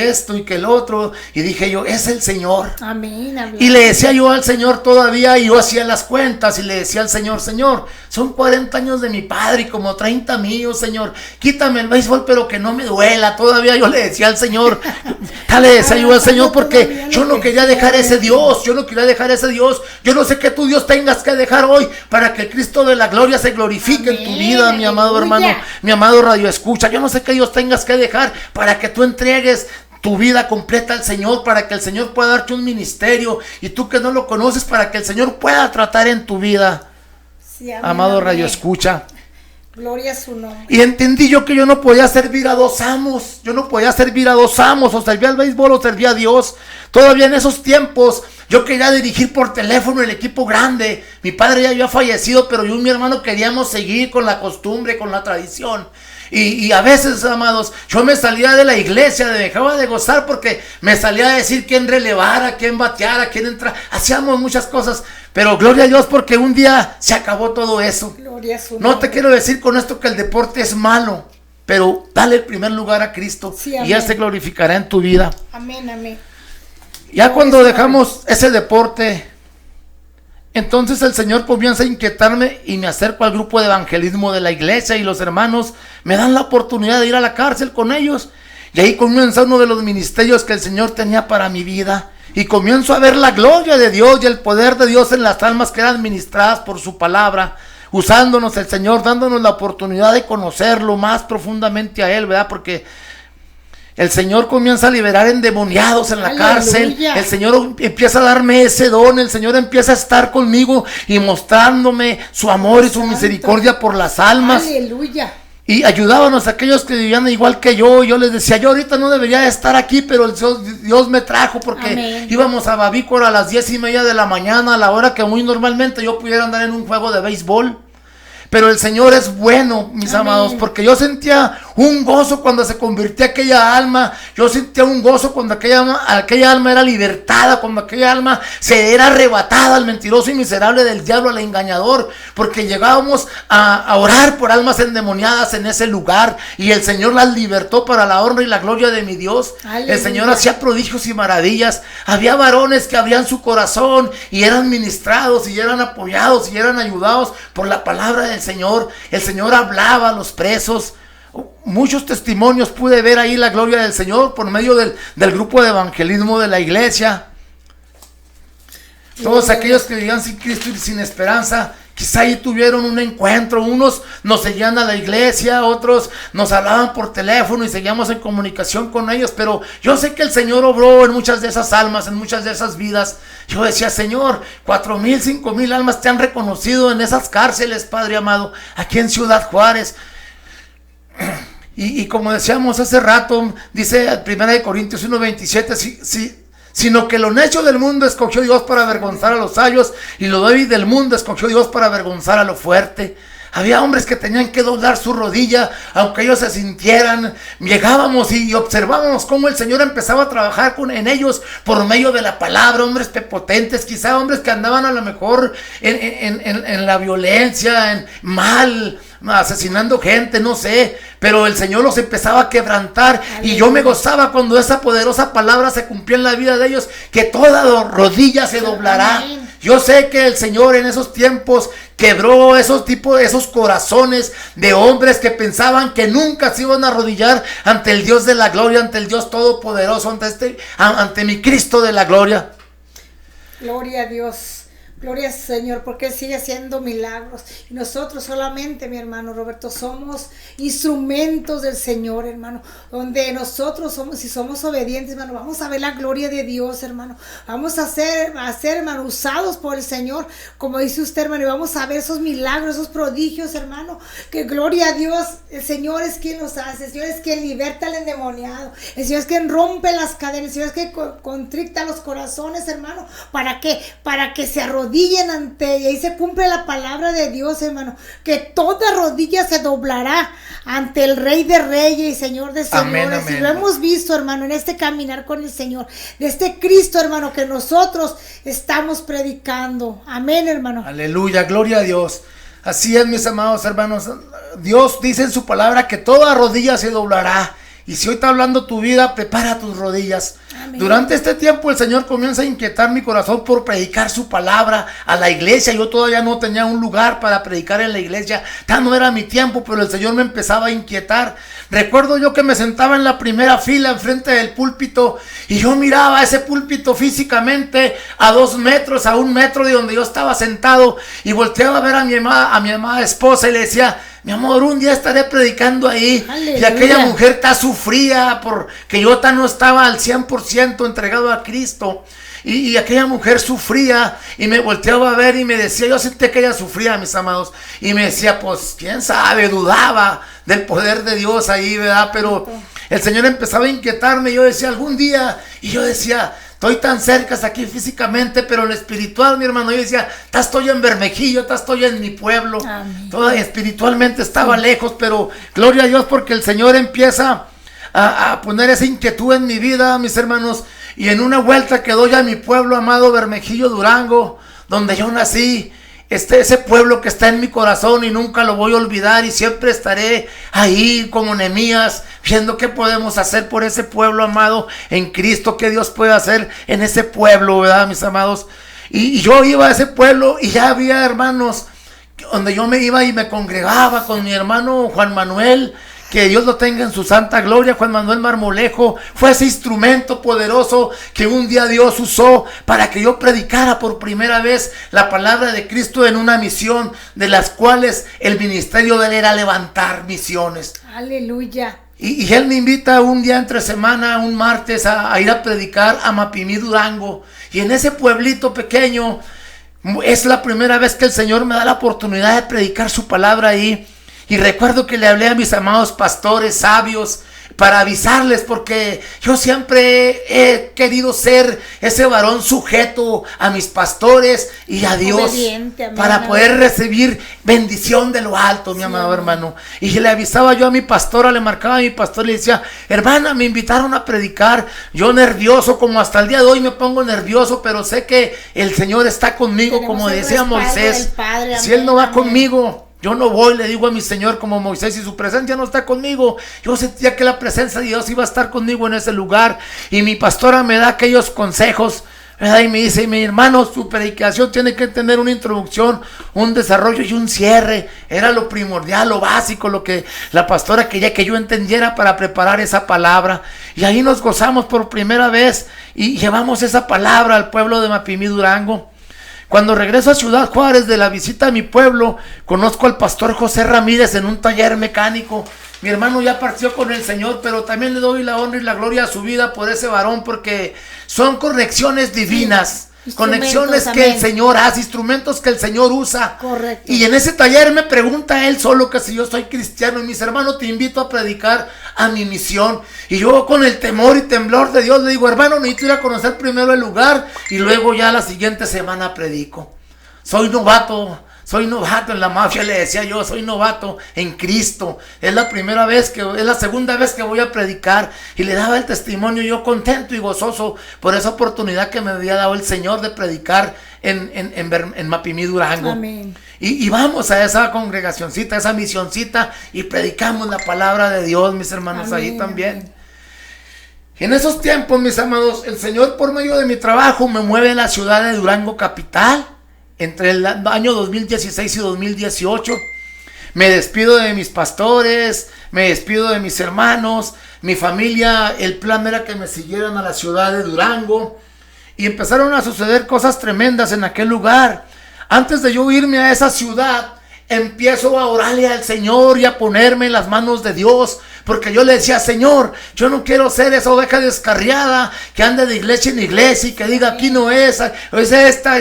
esto y que el otro, y dije yo, es el Señor. Amén, amén. Y le decía yo al Señor todavía, y yo hacía las cuentas y le decía al Señor, Señor, son 40 años de mi padre y como 30 míos, Señor, quítame el béisbol pero que no me duela. Todavía yo le decía al Señor, le decía yo al Señor, porque yo no quería dejar ese Dios, yo no no sé qué tu Dios tengas que dejar hoy para que el Cristo de la gloria se glorifique. Amén, en tu vida, mi amado hermano, mi amado radio escucha. Yo no sé qué Dios tengas que dejar para que tú entregues tu vida completa al Señor, para que el Señor pueda darte un ministerio, y tú que no lo conoces, para que el Señor pueda tratar en tu vida. Sí, amén, amado radio escucha. Gloria a su nombre. Y entendí yo que yo no podía servir a dos amos. O servía al béisbol o servía a Dios. Todavía en esos tiempos yo quería dirigir por teléfono el equipo grande. Mi padre ya había fallecido, pero yo y mi hermano queríamos seguir con la costumbre, con la tradición. Y a veces, amados, yo me salía de la iglesia, dejaba de gozar, porque me salía a decir quién relevara, quién bateara, quién entrara. Hacíamos muchas cosas, pero gloria a Dios, porque un día se acabó todo eso. Gloria a su nombre. No te quiero decir con esto que el deporte es malo, pero dale el primer lugar a Cristo, sí, y Él se glorificará en tu vida. Amén, amén. Ya cuando dejamos ese deporte, entonces el Señor comienza a inquietarme y me acerco al grupo de evangelismo de la iglesia, y los hermanos me dan la oportunidad de ir a la cárcel con ellos, y ahí comienza uno de los ministerios que el Señor tenía para mi vida, y comienzo a ver la gloria de Dios y el poder de Dios en las almas que eran ministradas por su palabra. usándonos el Señor, dándonos la oportunidad de conocerlo más profundamente a Él, ¿verdad? Porque el Señor comienza a liberar endemoniados en la cárcel. El Señor empieza a darme ese don. El Señor empieza a estar conmigo y mostrándome su amor y su misericordia por las almas. Aleluya. Y ayudábamos a aquellos que vivían igual que yo. Yo les decía, yo ahorita no debería estar aquí, pero Dios me trajo porque Amén. íbamos a Babícora a las 10:30 de la mañana, a la hora que muy normalmente yo pudiera andar en un juego de béisbol. Pero el Señor es bueno, mis Amén. amados, porque yo sentía un gozo cuando se convirtió aquella alma. Yo sentía un gozo cuando aquella alma era libertada, cuando aquella alma se era arrebatada al mentiroso y miserable del diablo, al engañador, porque llegábamos a orar por almas endemoniadas en ese lugar y el Señor las libertó para la honra y la gloria de mi Dios. Aleluya. El Señor hacía prodigios y maravillas. Había varones que abrían su corazón y eran ministrados y eran apoyados y eran ayudados por la palabra del Señor. El Señor hablaba a los presos. Muchos testimonios pude ver ahí la gloria del Señor por medio del grupo de evangelismo de la iglesia. Todos aquellos que vivían sin Cristo y sin esperanza, quizá ahí tuvieron un encuentro. Unos nos seguían a la iglesia, otros nos hablaban por teléfono y seguíamos en comunicación con ellos, pero yo sé que el Señor obró en muchas de esas almas, en muchas de esas vidas. Yo decía, Señor, 4,000, 5,000 almas te han reconocido en esas cárceles, Padre amado, aquí en Ciudad Juárez. Y como decíamos hace rato, dice 1 Corintios 1:27, sino que lo necio del mundo escogió Dios para avergonzar a los sabios, y lo débil del mundo escogió Dios para avergonzar a lo fuerte. Había hombres que tenían que doblar su rodilla, aunque ellos se sintieran. Llegábamos y observábamos cómo el Señor empezaba a trabajar en ellos por medio de la palabra. Hombres prepotentes, quizá hombres que andaban a lo mejor en la violencia, en mal, asesinando gente, no sé, pero el Señor los empezaba a quebrantar. Aleluya. Y yo me gozaba cuando esa poderosa palabra se cumplía en la vida de ellos, que toda rodilla se doblará. Amén. Yo sé que el Señor en esos tiempos quebró esos corazones de hombres que pensaban que nunca se iban a arrodillar ante el Dios de la gloria, ante el Dios todopoderoso, ante mi Cristo de la gloria. Gloria a Dios. Gloria al Señor, porque Él sigue haciendo milagros. Y nosotros solamente, mi hermano Roberto, somos instrumentos del Señor, hermano. Donde nosotros somos, si somos obedientes, hermano, vamos a ver la gloria de Dios, hermano. Vamos a ser, hermano, usados por el Señor, como dice usted, hermano. Y vamos a ver esos milagros, esos prodigios, hermano. Que gloria a Dios, el Señor es quien los hace. El Señor es quien liberta al endemoniado. El Señor es quien rompe las cadenas. El Señor es quien contricta los corazones, hermano. ¿Para qué? Para que se arrodillen ante ella. Y se cumple la palabra de Dios, hermano, que toda rodilla se doblará ante el Rey de Reyes y Señor de Señores. Amén, amén. Y lo hemos visto, hermano, en este caminar con el Señor, de este Cristo, hermano, que nosotros estamos predicando. Amén, hermano. Aleluya, gloria a Dios. Así es, mis amados hermanos. Dios dice en su palabra que toda rodilla se doblará. Y si hoy está hablando tu vida, prepara tus rodillas. Amén. Durante este tiempo el Señor comienza a inquietar mi corazón por predicar su palabra a la iglesia. Yo todavía no tenía un lugar para predicar en la iglesia. Ya no era mi tiempo, pero el Señor me empezaba a inquietar. Recuerdo yo que me sentaba en la primera fila enfrente del púlpito y yo miraba ese púlpito físicamente a 2 metros, a 1 metro de donde yo estaba sentado, y volteaba a ver a mi amada esposa y le decía: mi amor, un día estaré predicando ahí. Aleluya. Y aquella mujer está sufría porque yo no estaba al 100% entregado a Cristo. Y aquella mujer sufría y me volteaba a ver y me decía, yo sentí que ella sufría, mis amados, y me decía, pues quién sabe, dudaba del poder de Dios ahí, ¿verdad? Pero el Señor empezaba a inquietarme. Yo decía, algún día, y yo decía, estoy tan cerca aquí físicamente, pero en lo espiritual, mi hermano, yo decía, estoy en Bermejillo, estoy en mi pueblo. Todavía espiritualmente estaba lejos, pero gloria a Dios porque el Señor empieza a poner esa inquietud en mi vida, mis hermanos. Y en una vuelta que doy a mi pueblo amado Bermejillo, Durango, donde yo nací, ese pueblo que está en mi corazón y nunca lo voy a olvidar, y siempre estaré ahí como Nehemías, viendo qué podemos hacer por ese pueblo amado en Cristo, qué Dios puede hacer en ese pueblo, ¿verdad, mis amados? Y yo iba a ese pueblo y ya había hermanos donde yo me iba y me congregaba con mi hermano Juan Manuel, que Dios lo tenga en su santa gloria. Juan Manuel Marmolejo fue ese instrumento poderoso que un día Dios usó para que yo predicara por primera vez la palabra de Cristo en una misión, de las cuales el ministerio de él era levantar misiones. Aleluya. Y él me invita un día entre semana, un martes, a ir a predicar a Mapimí, Durango. Y en ese pueblito pequeño es la primera vez que el Señor me da la oportunidad de predicar su palabra ahí. Y recuerdo que le hablé a mis amados pastores sabios para avisarles, porque yo siempre he querido ser ese varón sujeto a mis pastores y a Dios, para poder recibir bendición de lo alto, mi amado hermano. Y le avisaba yo a mi pastora, le marcaba a mi pastor y le decía: hermana, me invitaron a predicar, yo nervioso, como hasta el día de hoy me pongo nervioso, pero sé que el Señor está conmigo. Tenemos, como decía Moisés, si Él no va conmigo, yo no voy. Le digo a mi Señor como Moisés: si su presencia no está conmigo. Yo sentía que la presencia de Dios iba a estar conmigo en ese lugar. Y mi pastora me da aquellos consejos, ¿verdad? Y me dice: mi hermano, su predicación tiene que tener una introducción, un desarrollo y un cierre. Era lo primordial, lo básico, lo que la pastora quería que yo entendiera para preparar esa palabra. Y ahí nos gozamos por primera vez y llevamos esa palabra al pueblo de Mapimí, Durango. Cuando regreso a Ciudad Juárez de la visita a mi pueblo, conozco al pastor José Ramírez en un taller mecánico. Mi hermano ya partió con el Señor, pero también le doy la honra y la gloria a su vida por ese varón, porque son conexiones divinas. Sí, conexiones que el Señor hace, instrumentos que el Señor usa. Correcto. Y en ese taller me pregunta él solo que si yo soy cristiano. Y mis hermanos, te invito a predicar a mi misión. Y yo, con el temor y temblor de Dios, le digo: hermano, necesito ir a conocer primero el lugar y luego ya la siguiente semana predico. Soy novato en la mafia, le decía yo, soy novato en Cristo. Es la segunda vez que voy a predicar. Y le daba el testimonio, yo contento y gozoso por esa oportunidad que me había dado el Señor de predicar en Mapimí, Durango. Amén. Y vamos a esa congregacioncita, esa misioncita, y predicamos la palabra de Dios, mis hermanos. Amén. Ahí también. En esos tiempos, mis amados, el Señor, por medio de mi trabajo, me mueve a la ciudad de Durango capital. Entre el año 2016 y 2018, me despido de mis pastores, me despido de mis hermanos, mi familia. El plan era que me siguieran a la ciudad de Durango, y empezaron a suceder cosas tremendas en aquel lugar. Antes de yo irme a esa ciudad, empiezo a orarle al Señor y a ponerme en las manos de Dios, porque yo le decía: Señor, yo no quiero ser esa oveja descarriada que anda de iglesia en iglesia y que diga: aquí no es esta,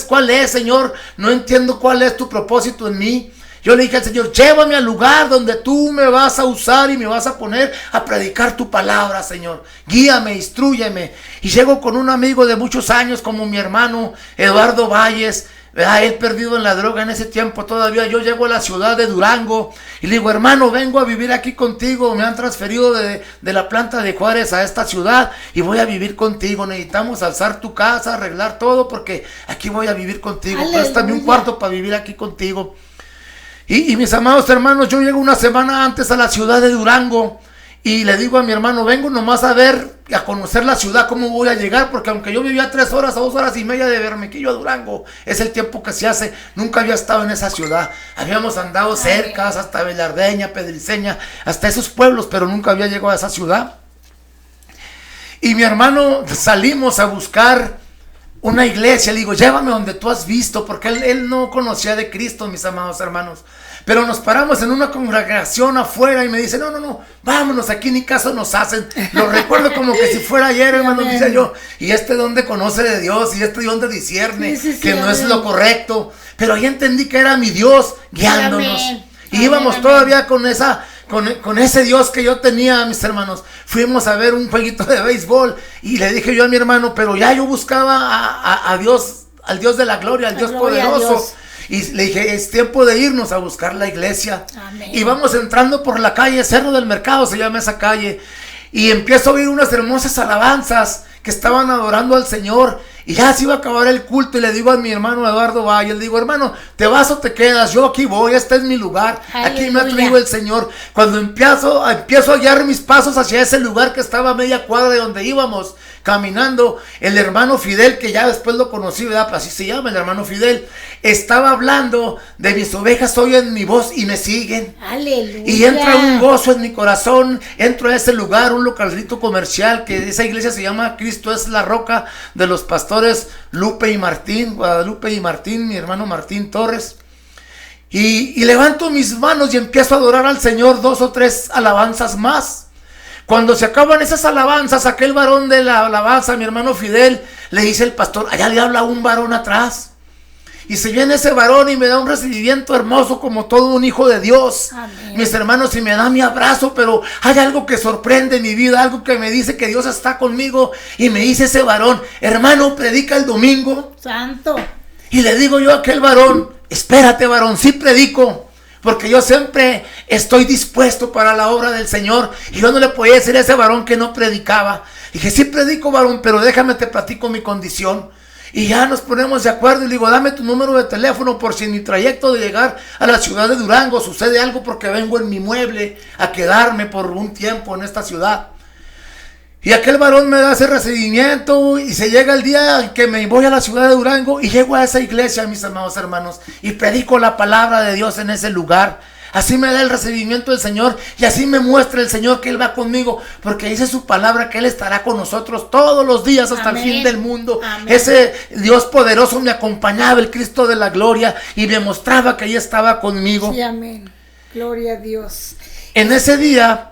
¿cuál es, Señor? No entiendo cuál es tu propósito en mí. Yo le dije al Señor: llévame al lugar donde tú me vas a usar y me vas a poner a predicar tu palabra, Señor. Guíame, instrúyeme. Y llego con un amigo de muchos años, como mi hermano Eduardo Valles, ¿verdad? Él perdido en la droga en ese tiempo todavía. Yo llego a la ciudad de Durango y le digo: hermano, vengo a vivir aquí contigo. Me han transferido de la planta de Juárez a esta ciudad y voy a vivir contigo. Necesitamos alzar tu casa, arreglar todo, porque aquí voy a vivir contigo. Aleluya. Préstame un cuarto para vivir aquí contigo. Y mis amados hermanos, yo llego una semana antes a la ciudad de Durango y le digo a mi hermano: vengo nomás a conocer la ciudad, cómo voy a llegar, porque aunque yo vivía 3 horas a 2 horas y media de Bermequillo a Durango, es el tiempo que se hace, nunca había estado en esa ciudad. Habíamos andado cerca, hasta Velardeña, Pedriceña, hasta esos pueblos, pero nunca había llegado a esa ciudad. Y mi hermano, salimos a buscar una iglesia. Le digo: llévame donde tú has visto, porque él no conocía de Cristo, mis amados hermanos. Pero nos paramos en una congregación afuera y me dice: no, vámonos, aquí ni caso nos hacen. Lo recuerdo como que si fuera ayer, hermano, dice yo. Y dónde conoce de Dios, y dónde discierne, que no es lo correcto. Pero ahí entendí que era mi Dios guiándonos. Amén. Y íbamos todavía con ese Dios que yo tenía, mis hermanos. Fuimos a ver un jueguito de béisbol y le dije yo a mi hermano: pero ya yo buscaba a Dios, al Dios de la gloria, al Dios poderoso. Y le dije: es tiempo de irnos a buscar la iglesia. Amén. Y vamos entrando por la calle Cerro del Mercado, se llama esa calle. Y empiezo a oír unas hermosas alabanzas que estaban adorando al Señor. Y ya se iba a acabar el culto y le digo a mi hermano Eduardo Valle, le digo, hermano, ¿te vas o te quedas? Yo aquí voy, este es mi lugar, aquí me ha traído el Señor. Cuando empiezo a guiar mis pasos hacia ese lugar que estaba a media cuadra de donde íbamos caminando, el hermano Fidel, que ya después lo conocí, ¿verdad? Pues así se llama el hermano Fidel, estaba hablando de mis ovejas oyen mi voz y me siguen. Aleluya. Y entra un gozo en mi corazón, entro a ese lugar, un localito comercial, que esa iglesia se llama Cristo es la Roca, de los pastores Lupe y Martín, Guadalupe y Martín, mi hermano Martín Torres. Y levanto mis manos y empiezo a adorar al Señor 2 o 3 alabanzas más. Cuando se acaban esas alabanzas, aquel varón de la alabanza, mi hermano Fidel, le dice el pastor, allá le habla un varón atrás. Y se viene ese varón y me da un recibimiento hermoso como todo un hijo de Dios. Amén. Mis hermanos, y me da mi abrazo, pero hay algo que sorprende mi vida, algo que me dice que Dios está conmigo. Y me dice ese varón, hermano, predica el domingo. Santo. Y le digo yo a aquel varón, espérate varón, sí predico. Porque yo siempre estoy dispuesto para la obra del Señor. Y yo no le podía decir a ese varón que no predicaba. Dije, sí predico varón, pero déjame te platico mi condición. Y ya nos ponemos de acuerdo y le digo, dame tu número de teléfono por si en mi trayecto de llegar a la ciudad de Durango sucede algo, porque vengo en mi mueble a quedarme por un tiempo en esta ciudad. Y aquel varón me da ese recibimiento y se llega el día que me voy a la ciudad de Durango y llego a esa iglesia, mis amados hermanos, y predico la palabra de Dios en ese lugar. Así me da el recibimiento del Señor y así me muestra el Señor que Él va conmigo, porque dice su palabra que Él estará con nosotros todos los días hasta el fin del mundo. Amén. Ese Dios poderoso me acompañaba, el Cristo de la gloria, y me mostraba que Él estaba conmigo. Sí, amén. Gloria a Dios. En ese día,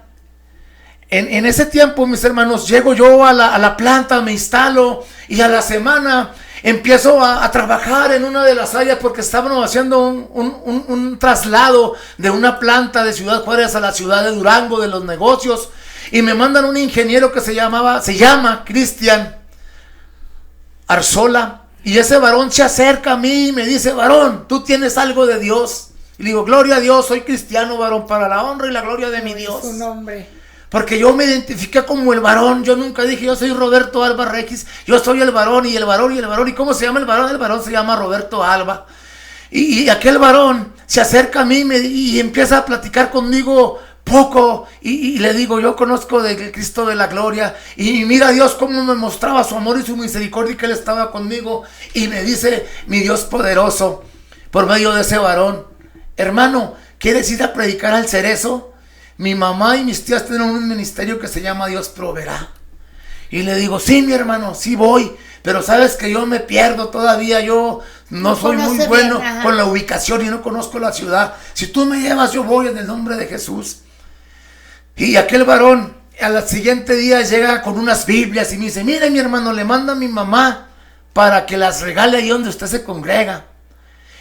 en ese tiempo, mis hermanos, llego yo a la planta, me instalo y a la semana empiezo a trabajar en una de las áreas, porque estaban haciendo un traslado de una planta de Ciudad Juárez a la ciudad de Durango de los negocios, y me mandan un ingeniero que se llama Cristian Arzola, y ese varón se acerca a mí y me dice, varón, tú tienes algo de Dios. Y le digo, gloria a Dios, soy cristiano, varón, para la honra y la gloria de mi Dios. Su nombre. Porque yo me identifiqué como el varón. Yo nunca dije yo soy Roberto Alba Regis. Yo soy el varón y el varón y el varón. ¿Y cómo se llama el varón? El varón se llama Roberto Alba. Y aquel varón se acerca a mí y empieza a platicar conmigo poco. Y le digo, yo conozco del Cristo de la gloria. Y mira Dios cómo me mostraba su amor y su misericordia, y que Él estaba conmigo. Y me dice, mi Dios poderoso, por medio de ese varón, hermano, ¿quieres ir a predicar al Cerezo? Mi mamá y mis tías tienen un ministerio que se llama Dios Proveerá. Y le digo, sí, mi hermano, sí voy, pero sabes que yo me pierdo todavía, yo no soy muy bueno con la ubicación y no conozco la ciudad. Si tú me llevas, yo voy en el nombre de Jesús. Y aquel varón al siguiente día llega con unas Biblias y me dice, mire mi hermano, le manda a mi mamá para que las regale ahí donde usted se congrega.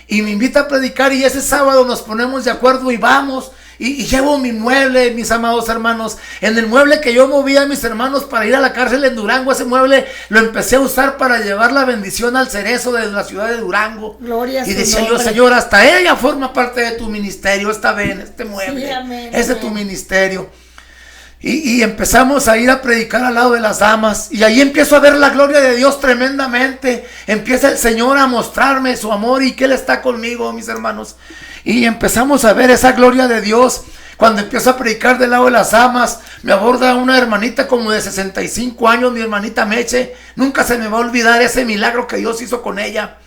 Y me invita a predicar, y ese sábado nos ponemos de acuerdo y vamos. Y llevo mi mueble, mis amados hermanos. En el mueble que yo movía a mis hermanos para ir a la cárcel en Durango, ese mueble lo empecé a usar para llevar la bendición al Cerezo de la ciudad de Durango. Gloria a su y decía nombre. yo, Señor, hasta ella forma parte de tu ministerio, esta vez, este mueble, Sí, amén, es de amén. tu ministerio. Y empezamos a ir a predicar al lado de las damas. Y ahí empiezo a ver la gloria de Dios tremendamente. Empieza el Señor a mostrarme su amor y que Él está conmigo, mis hermanos. Y empezamos a ver esa gloria de Dios. Cuando empiezo a predicar del lado de las damas, me aborda una hermanita como de 65 años, mi hermanita Meche. Nunca se me va a olvidar ese milagro que Dios hizo con ella.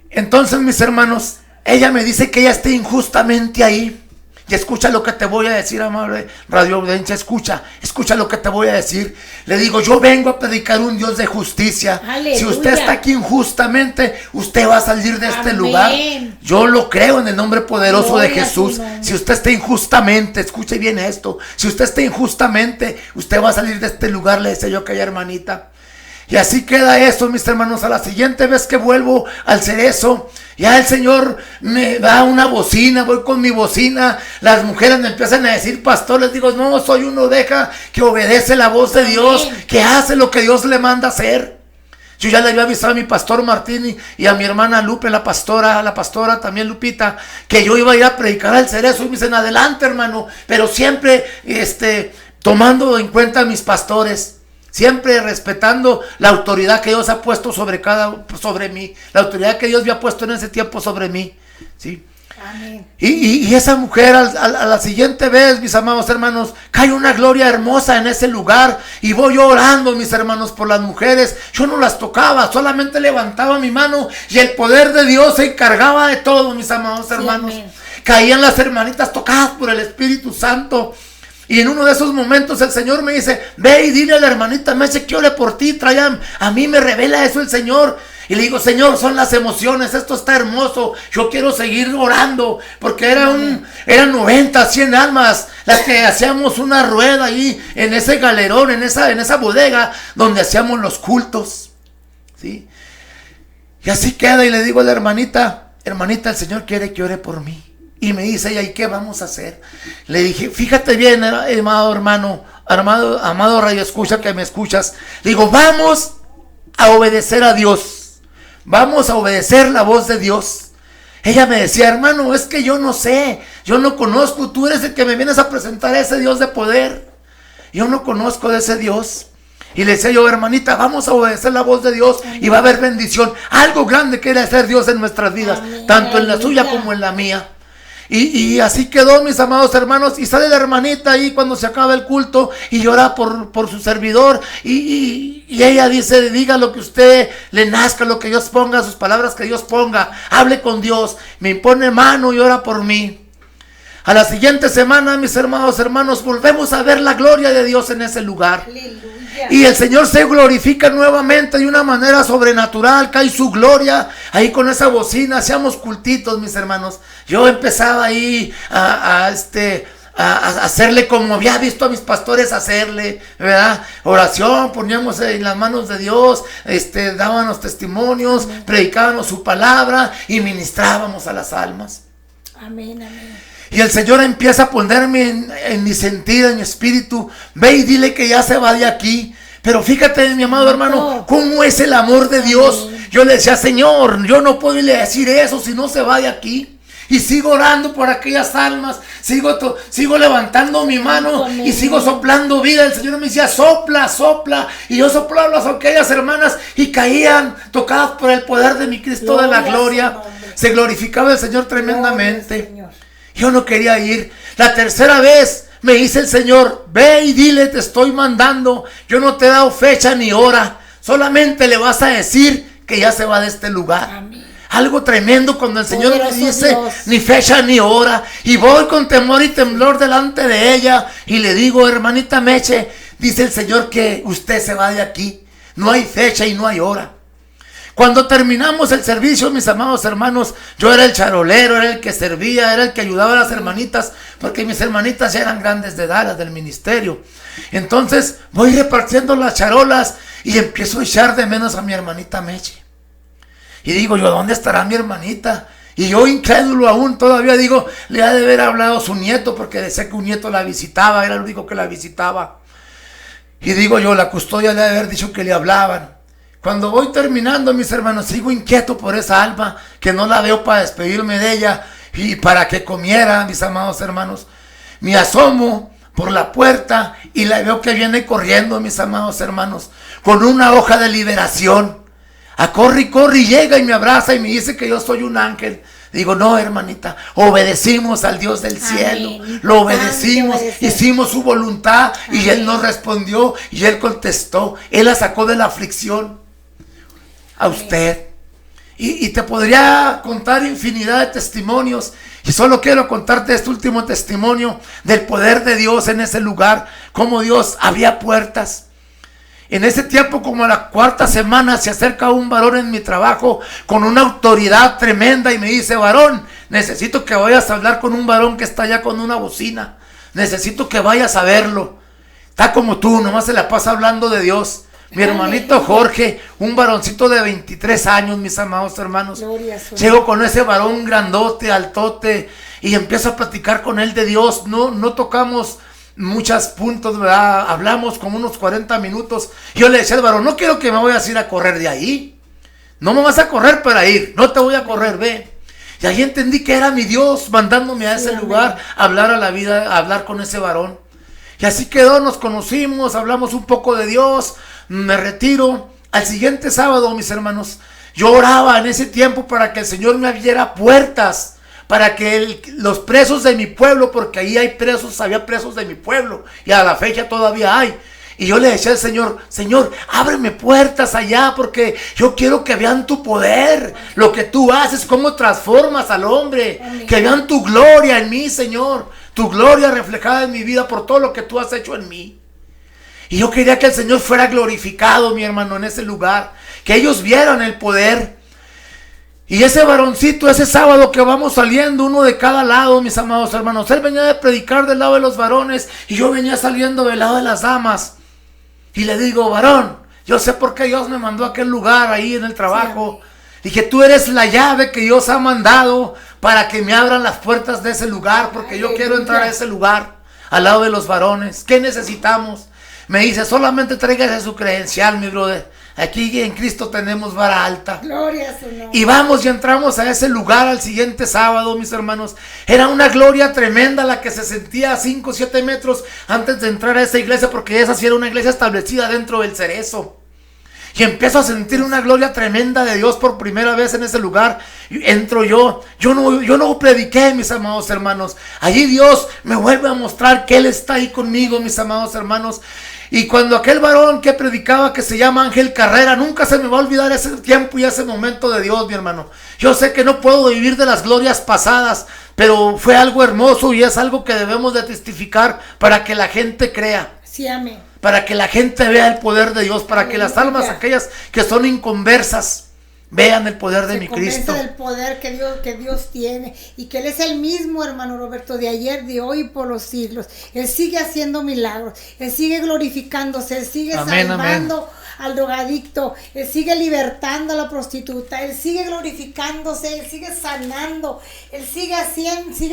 Entonces, mis hermanos, ella me dice que ella está injustamente ahí. Y escucha lo que te voy a decir, amable radio audiencia, escucha lo que te voy a decir. Le digo, yo vengo a predicar un Dios de justicia. Aleluya. Si usted está aquí injustamente, usted va a salir de este Amén. lugar. Yo lo creo en el nombre poderoso Gloria de Jesús. a su nombre. Si usted está injustamente, escuche bien esto, si usted está injustamente, usted va a salir de este lugar, le decía yo a aquella hermanita. Y así queda eso, mis hermanos. A la siguiente vez que vuelvo al Cerezo, ya el Señor me da una bocina, voy con mi bocina, las mujeres me empiezan a decir, pastor, les digo, no, soy una oveja que obedece la voz de Dios, Amén. que hace lo que Dios le manda hacer. Yo ya le había avisado a mi pastor Martín y a mi hermana Lupe, la pastora también Lupita, que yo iba a ir a predicar al Cerezo, y me dicen, adelante hermano, pero siempre tomando en cuenta a mis pastores. siempre respetando la autoridad que Dios ha puesto sobre mí, la autoridad que Dios había puesto en ese tiempo sobre mí, ¿sí? Amén. Y esa mujer a la siguiente vez, mis amados hermanos, cae una gloria hermosa en ese lugar, y voy yo orando, mis hermanos, por las mujeres. Yo no las tocaba, solamente levantaba mi mano y el poder de Dios se encargaba de todo, mis amados hermanos. Amén. Caían las hermanitas tocadas por el Espíritu Santo. Y en uno de esos momentos el Señor me dice: ve y dile a la hermanita Meche que ore por ti. A mí me revela eso el Señor. Y le digo: Señor, son las emociones, esto está hermoso, yo quiero seguir orando. Porque eran 90, 100 almas las que hacíamos una rueda ahí en ese galerón, en esa bodega donde hacíamos los cultos, ¿sí? Y así queda, y le digo a la hermanita: hermanita, el Señor quiere que ore por mí. Y me dice ella: ¿y qué vamos a hacer? Le dije: fíjate bien, amado hermano, amado radio escucha que me escuchas. Le digo: vamos a obedecer a Dios. Vamos a obedecer la voz de Dios. Ella me decía: hermano, es que yo no sé, yo no conozco, tú eres el que me vienes a presentar a ese Dios de poder. Yo no conozco de ese Dios. Y le decía yo: hermanita, vamos a obedecer la voz de Dios y va a haber bendición. Algo grande quiere hacer Dios en nuestras vidas, Amén. tanto en la suya como en la mía. Y así quedó, mis amados hermanos. Y sale la hermanita ahí cuando se acaba el culto y llora por su servidor. Y ella dice: diga lo que usted le nazca, lo que Dios ponga, sus palabras que Dios ponga. Hable con Dios. Me impone mano y ora por mí. A la siguiente semana, mis hermanos, volvemos a ver la gloria de Dios en ese lugar. Aleluya. Y el Señor se glorifica nuevamente de una manera sobrenatural. Cae su gloria ahí con esa bocina. Hacíamos cultitos, mis hermanos. Yo empezaba ahí a hacerle como había visto a mis pastores hacerle, ¿verdad? Oración, poníamos en las manos de Dios, dábamos testimonios, predicábamos su palabra y ministrábamos a las almas. Amén, amén. Y el Señor empieza a ponerme en mi sentido, en mi espíritu: ve y dile que ya se va de aquí. Pero fíjate, mi amado hermano, cómo es el amor de Dios. Yo le decía: Señor, yo no puedo irle a decir eso si no se va de aquí. Y sigo orando por aquellas almas, sigo levantando mi mano y sigo soplando vida. El Señor me decía: sopla, sopla. Y yo soplaba a aquellas hermanas y caían tocadas por el poder de mi Cristo de la gloria. Se glorificaba el Señor tremendamente. Yo no quería ir. La tercera vez me dice el Señor: ve y dile, te estoy mandando. Yo no te he dado fecha ni hora. Solamente le vas a decir que ya se va de este lugar. Amén. Algo tremendo cuando el Señor me dice: Dios. ni fecha ni hora. Y voy con temor y temblor delante de ella y le digo: hermanita Meche, dice el Señor que usted se va de aquí. No hay fecha y no hay hora. Cuando terminamos el servicio, mis amados hermanos, yo era el charolero, era el que servía, era el que ayudaba a las hermanitas, porque mis hermanitas ya eran grandes de edad, las del ministerio. Entonces voy repartiendo las charolas y empiezo a echar de menos a mi hermanita Meche. Y digo yo: ¿dónde estará mi hermanita? Y yo, incrédulo aún, todavía digo: le ha de haber hablado su nieto, porque decía que un nieto la visitaba, era el único que la visitaba. Y digo yo: la custodia le ha de haber dicho que le hablaban. Cuando voy terminando, mis hermanos, sigo inquieto por esa alma, que no la veo para despedirme de ella y para que comiera, mis amados hermanos. Me asomo por la puerta y la veo que viene corriendo, mis amados hermanos, con una hoja de liberación. Corre y llega y me abraza y me dice que yo soy un ángel. Digo: no, hermanita, obedecimos al Dios del cielo. Amén. Lo obedecimos, Amén. hicimos su voluntad. Amén. Y Él nos respondió y Él contestó. Él la sacó de la aflicción a usted. Y te podría contar infinidad de testimonios. Y solo quiero contarte este último testimonio del poder de Dios en ese lugar. Cómo Dios abría puertas. En ese tiempo, como a la cuarta semana, se acerca un varón en mi trabajo con una autoridad tremenda y me dice: varón, necesito que vayas a hablar con un varón que está allá con una bocina. Necesito que vayas a verlo. Está como tú, nomás se la pasa hablando de Dios. Mi hermanito Jorge, un varoncito de 23 años, mis amados hermanos. Llego con ese varón grandote, altote, y empiezo a platicar con él de Dios. No tocamos muchos puntos, ¿verdad? Hablamos como unos 40 minutos. Yo le decía al varón: no quiero que me vayas a ir a correr de ahí. No me vas a correr para ir. No te voy a correr, ve. Y ahí entendí que era mi Dios mandándome a ese lugar a hablar a la vida, a hablar con ese varón. Y así quedó, nos conocimos, hablamos un poco de Dios, me retiro. Al siguiente sábado, mis hermanos, yo oraba en ese tiempo para que el Señor me abriera puertas, para que los presos de mi pueblo, porque ahí hay presos, había presos de mi pueblo, y a la fecha todavía hay. Y yo le decía al Señor, Señor, ábreme puertas allá, porque yo quiero que vean tu poder, lo que tú haces, cómo transformas al hombre. Amén. Que vean tu gloria en mí, Señor, tu gloria reflejada en mi vida por todo lo que tú has hecho en mí. Y yo quería que el Señor fuera glorificado, mi hermano, en ese lugar, que ellos vieran el poder. Y ese varoncito, ese sábado que vamos saliendo, uno de cada lado, mis amados hermanos, él venía de predicar del lado de los varones y yo venía saliendo del lado de las damas. Y le digo, varón, yo sé por qué Dios me mandó a aquel lugar ahí en el trabajo. Sí. Y que tú eres la llave que Dios ha mandado para que me abran las puertas de ese lugar, porque yo quiero entrar a ese lugar, al lado de los varones. ¿Qué necesitamos? Me dice, solamente tráigase su credencial, mi brother. Aquí en Cristo tenemos vara alta. Gloria a su nombre. Y vamos y entramos a ese lugar al siguiente sábado, mis hermanos. Era una gloria tremenda la que se sentía a 5 o 7 metros antes de entrar a esa iglesia, porque esa sí era una iglesia establecida dentro del Cerezo. Y empiezo a sentir una gloria tremenda de Dios por primera vez en ese lugar. Y entro yo no prediqué, mis amados hermanos. Allí Dios me vuelve a mostrar que Él está ahí conmigo, mis amados hermanos. Y cuando aquel varón que predicaba, que se llama Ángel Carrera, nunca se me va a olvidar ese tiempo y ese momento de Dios, mi hermano. Yo sé que no puedo vivir de las glorias pasadas, pero fue algo hermoso y es algo que debemos de testificar para que la gente crea. Sí, amén. Para que la gente vea el poder de Dios, para que las almas, aquellas que son inconversas, vean el poder de mi Cristo. Del poder que Dios tiene y que Él es el mismo, hermano Roberto, de ayer, de hoy y por los siglos. Él sigue haciendo milagros, Él sigue glorificándose, Él sigue salvando al drogadicto, Él sigue libertando a la prostituta, Él sigue glorificándose, Él sigue sanando, Él sigue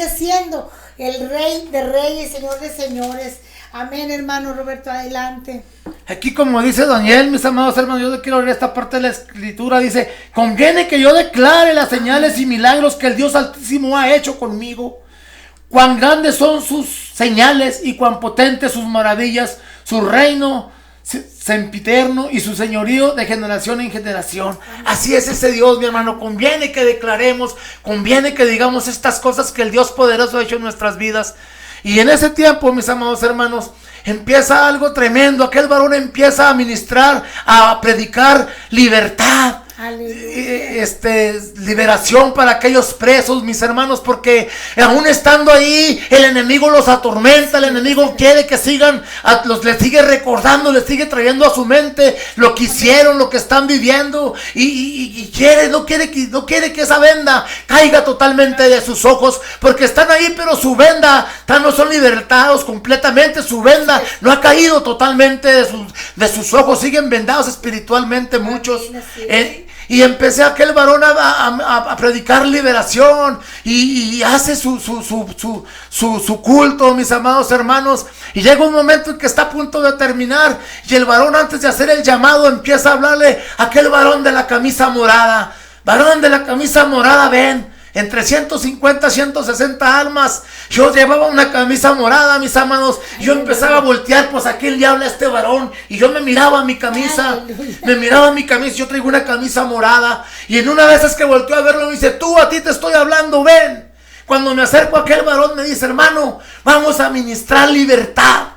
siendo el Rey de reyes, Señor de señores. Amén, hermano Roberto, adelante. Aquí, como dice Daniel, mis amados hermanos, yo quiero leer esta parte de la escritura. Dice, conviene que yo declare las señales y milagros que el Dios Altísimo ha hecho conmigo. Cuán grandes son sus señales y cuán potentes sus maravillas, su reino sempiterno y su señorío de generación en generación. Así es ese Dios, mi hermano. Conviene que declaremos, conviene que digamos estas cosas que el Dios poderoso ha hecho en nuestras vidas. Y en ese tiempo, mis amados hermanos, empieza algo tremendo. Aquel varón empieza a ministrar, a predicar libertad. Liberación para aquellos presos, mis hermanos, porque aún estando ahí, el enemigo los atormenta, el enemigo quiere que sigan, les sigue recordando, les sigue trayendo a su mente lo que hicieron, lo que están viviendo, y no quiere que esa venda caiga totalmente de sus ojos, porque están ahí, pero su venda, no son libertados completamente, su venda no ha caído totalmente de sus ojos, siguen vendados espiritualmente muchos. Y empecé aquel varón a predicar liberación y hace su culto, mis amados hermanos. Y llega un momento en que está a punto de terminar y el varón, antes de hacer el llamado, empieza a hablarle a aquel varón de la camisa morada. Varón de la camisa morada, ven. Entre 150 160 almas, yo llevaba una camisa morada, mis amados. Yo empezaba a voltear, pues ¿a quién le habla este varón? Y yo me miraba mi camisa, yo traigo una camisa morada. Y en una vez es que volteó a verlo, me dice, a ti te estoy hablando, ven. Cuando me acerco a aquel varón, me dice, hermano, vamos a ministrar libertad.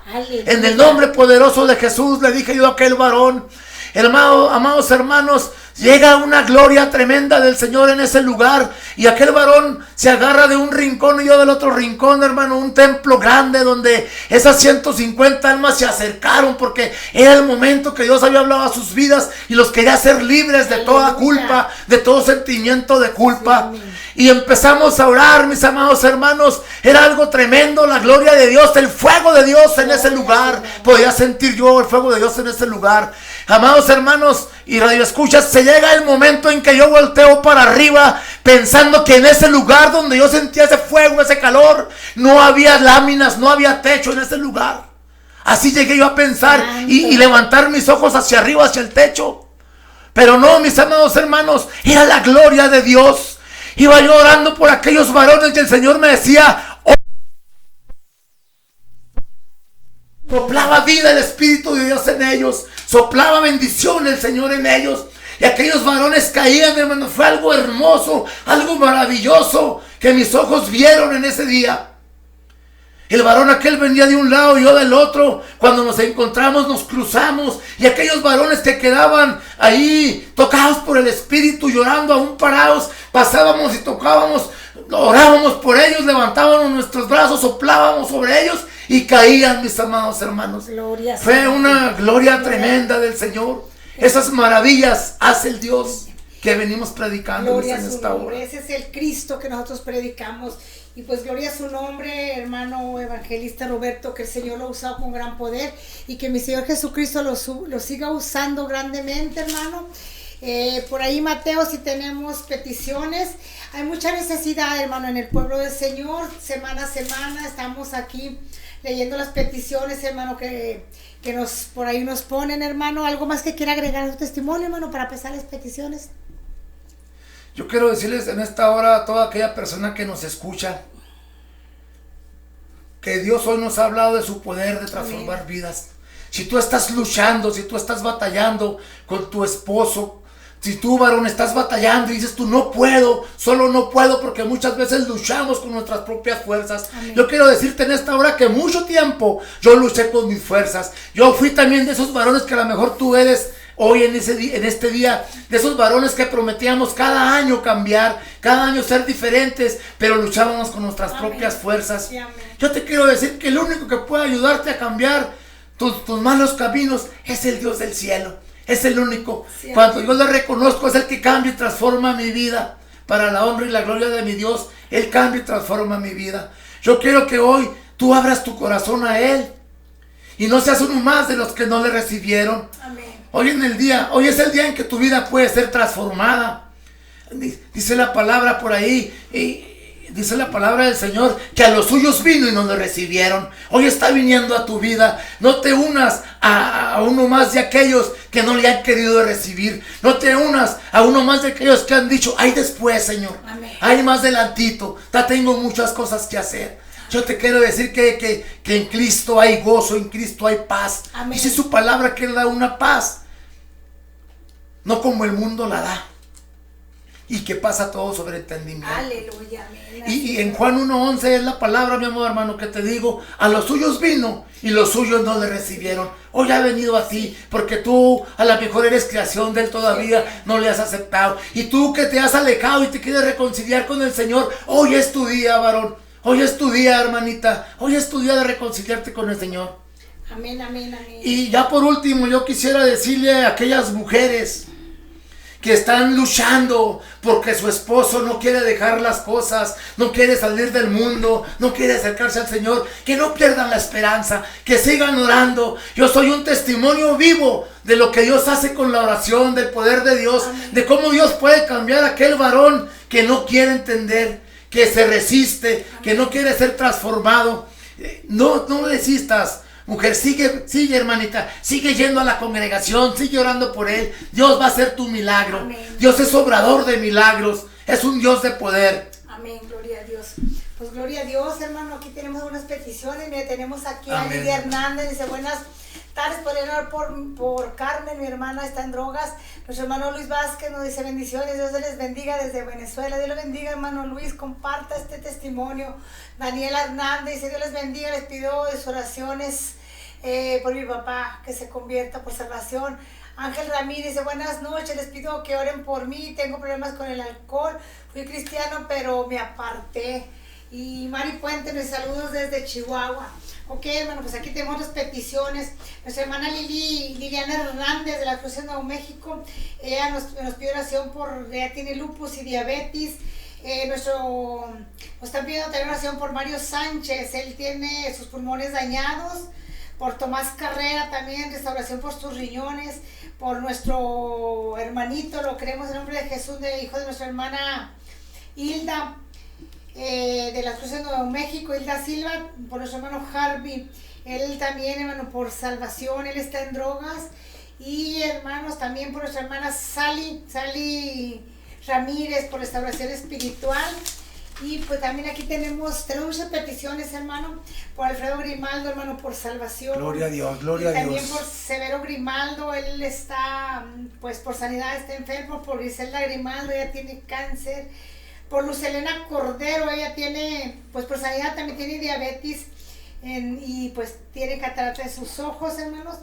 En el nombre poderoso de Jesús, le dije yo a aquel varón. Hermano, amados hermanos, llega una gloria tremenda del Señor en ese lugar. Y aquel varón se agarra de un rincón y yo del otro rincón, hermano. Un templo grande donde esas 150 almas se acercaron, porque era el momento que Dios había hablado a sus vidas y los quería hacer libres de toda culpa, de todo sentimiento de culpa. Y empezamos a orar, mis amados hermanos. Era algo tremendo, la gloria de Dios, el fuego de Dios en ese lugar. Podía sentir yo el fuego de Dios en ese lugar. Amados hermanos y radioescuchas, se llega el momento en que yo volteo para arriba pensando que en ese lugar donde yo sentía ese fuego, ese calor, no había láminas, no había techo en ese lugar. Así llegué yo a pensar y levantar mis ojos hacia arriba, hacia el techo. Pero no, mis amados hermanos, era la gloria de Dios. Iba yo orando por aquellos varones y el Señor me decía, Soplaba vida el Espíritu de Dios en ellos. Soplaba bendición el Señor en ellos. Y aquellos varones caían, hermano. Fue algo hermoso, algo maravilloso que mis ojos vieron en ese día. El varón aquel venía de un lado y yo del otro. Cuando nos encontramos, nos cruzamos. Y aquellos varones que quedaban ahí, tocados por el Espíritu, llorando, aún parados, pasábamos y tocábamos, orábamos por ellos, levantábamos nuestros brazos, soplábamos sobre ellos y caían, mis amados hermanos. Gloria Fue una gloria tremenda del Señor. Esas maravillas hace el Dios que venimos predicando Gloria en a su esta nombre. hora. Ese es el Cristo que nosotros predicamos. Y pues gloria a su nombre, hermano evangelista Roberto, que el Señor lo ha usado con gran poder y que mi Señor Jesucristo lo siga usando grandemente, hermano. Por ahí, Mateo, si tenemos peticiones, hay mucha necesidad, hermano, en el pueblo del Señor. Semana a semana estamos aquí leyendo las peticiones, hermano, que por ahí nos ponen, hermano. ¿Algo más que quiera agregar a su testimonio, hermano, para empezar las peticiones? Yo quiero decirles en esta hora a toda aquella persona que nos escucha que Dios hoy nos ha hablado de su poder de transformar vidas. Si tú estás luchando, si tú estás batallando con tu esposo, si tú, varón, estás batallando y dices tú no puedo, solo no puedo, porque muchas veces luchamos con nuestras propias fuerzas. Amén. Yo quiero decirte en esta hora que mucho tiempo yo luché con mis fuerzas. Yo fui también de esos varones que a lo mejor tú eres hoy en este día, de esos varones que prometíamos cada año cambiar, cada año ser diferentes, pero luchábamos con nuestras propias fuerzas. Sí, yo te quiero decir que el único que puede ayudarte a cambiar tus malos caminos es el Dios del cielo. Es el único. Sí, cuando yo le reconozco, es el que cambia y transforma mi vida. Para la honra y la gloria de mi Dios, Él cambia y transforma mi vida. Yo quiero que hoy tú abras tu corazón a Él y no seas uno más de los que no le recibieron. Amén. Hoy es el día en que tu vida puede ser transformada. Dice la palabra por ahí, dice la palabra del Señor, que a los suyos vino y no le recibieron. Hoy está viniendo a tu vida. No te unas a uno más de aquellos que no le han querido recibir. No te unas a uno más de aquellos que han dicho, ay después, Señor. Amén. Ay más adelantito, ya tengo muchas cosas que hacer. Yo te quiero decir que en Cristo hay gozo, en Cristo hay paz. Amén. Dice su palabra que Él da una paz, no como el mundo la da, y que pasa todo sobre entendimiento. Aleluya, amén. Y en Juan 1:11 es la palabra, mi amor hermano, que te digo, a los suyos vino y los suyos no le recibieron. Hoy ha venido a ti, porque tú a lo mejor eres creación de Él todavía, no le has aceptado. Y tú que te has alejado y te quieres reconciliar con el Señor, hoy es tu día, varón. Hoy es tu día, hermanita. Hoy es tu día de reconciliarte con el Señor. Amén, amén, amén. Y ya por último, yo quisiera decirle a aquellas mujeres que están luchando porque su esposo no quiere dejar las cosas, no quiere salir del mundo, no quiere acercarse al Señor, que no pierdan la esperanza, que sigan orando. Yo soy un testimonio vivo de lo que Dios hace con la oración, del poder de Dios, amén, de cómo Dios puede cambiar a aquel varón que no quiere entender, que se resiste, amén, que no quiere ser transformado. No desistas. Mujer, sigue hermanita, sigue yendo a la congregación, sigue orando por él. Dios va a hacer tu milagro. Amén. Dios es obrador de milagros, es un Dios de poder. Amén, gloria a Dios. Pues gloria a Dios, hermano, aquí tenemos unas peticiones. Mira, tenemos aquí a Lidia Hernández, dice buenas tardes, podrían orar por Carmen, mi hermana está en drogas. Nuestro hermano Luis Vázquez nos dice bendiciones, Dios les bendiga desde Venezuela. Dios les bendiga, hermano Luis, comparta este testimonio. Daniela Hernández dice Dios les bendiga, les pido sus oraciones por mi papá, que se convierta por salvación. Ángel Ramírez dice buenas noches, les pido que oren por mí, tengo problemas con el alcohol, fui cristiano pero me aparté. Y Mari Puente, mis saludos desde Chihuahua. Ok, hermano, pues aquí tenemos las peticiones. Nuestra hermana Liliana Hernández de la Cruz de Nuevo México, ella nos pide oración ella tiene lupus y diabetes. Nos están pidiendo también oración por Mario Sánchez, él tiene sus pulmones dañados. Por Tomás Carrera también, restauración por sus riñones. Por nuestro hermanito, lo creemos en el nombre de Jesús, hijo de nuestra hermana Hilda, de la Cruz de Nuevo México, Hilda Silva. Por nuestro hermano Harvey, él también, hermano, por salvación, él está en drogas. Y hermanos, también por nuestra hermana Sally Ramírez, por restauración espiritual. Y pues también aquí tenemos muchas peticiones, hermano, por Alfredo Grimaldo, hermano, por salvación. Gloria a Dios, gloria a Dios. También por Severo Grimaldo, él está, pues por sanidad está enfermo, por Griselda Grimaldo, ella tiene cáncer, por Lucelena Cordero, ella tiene, pues por sanidad también tiene diabetes y pues tiene catarata de sus ojos, hermanos.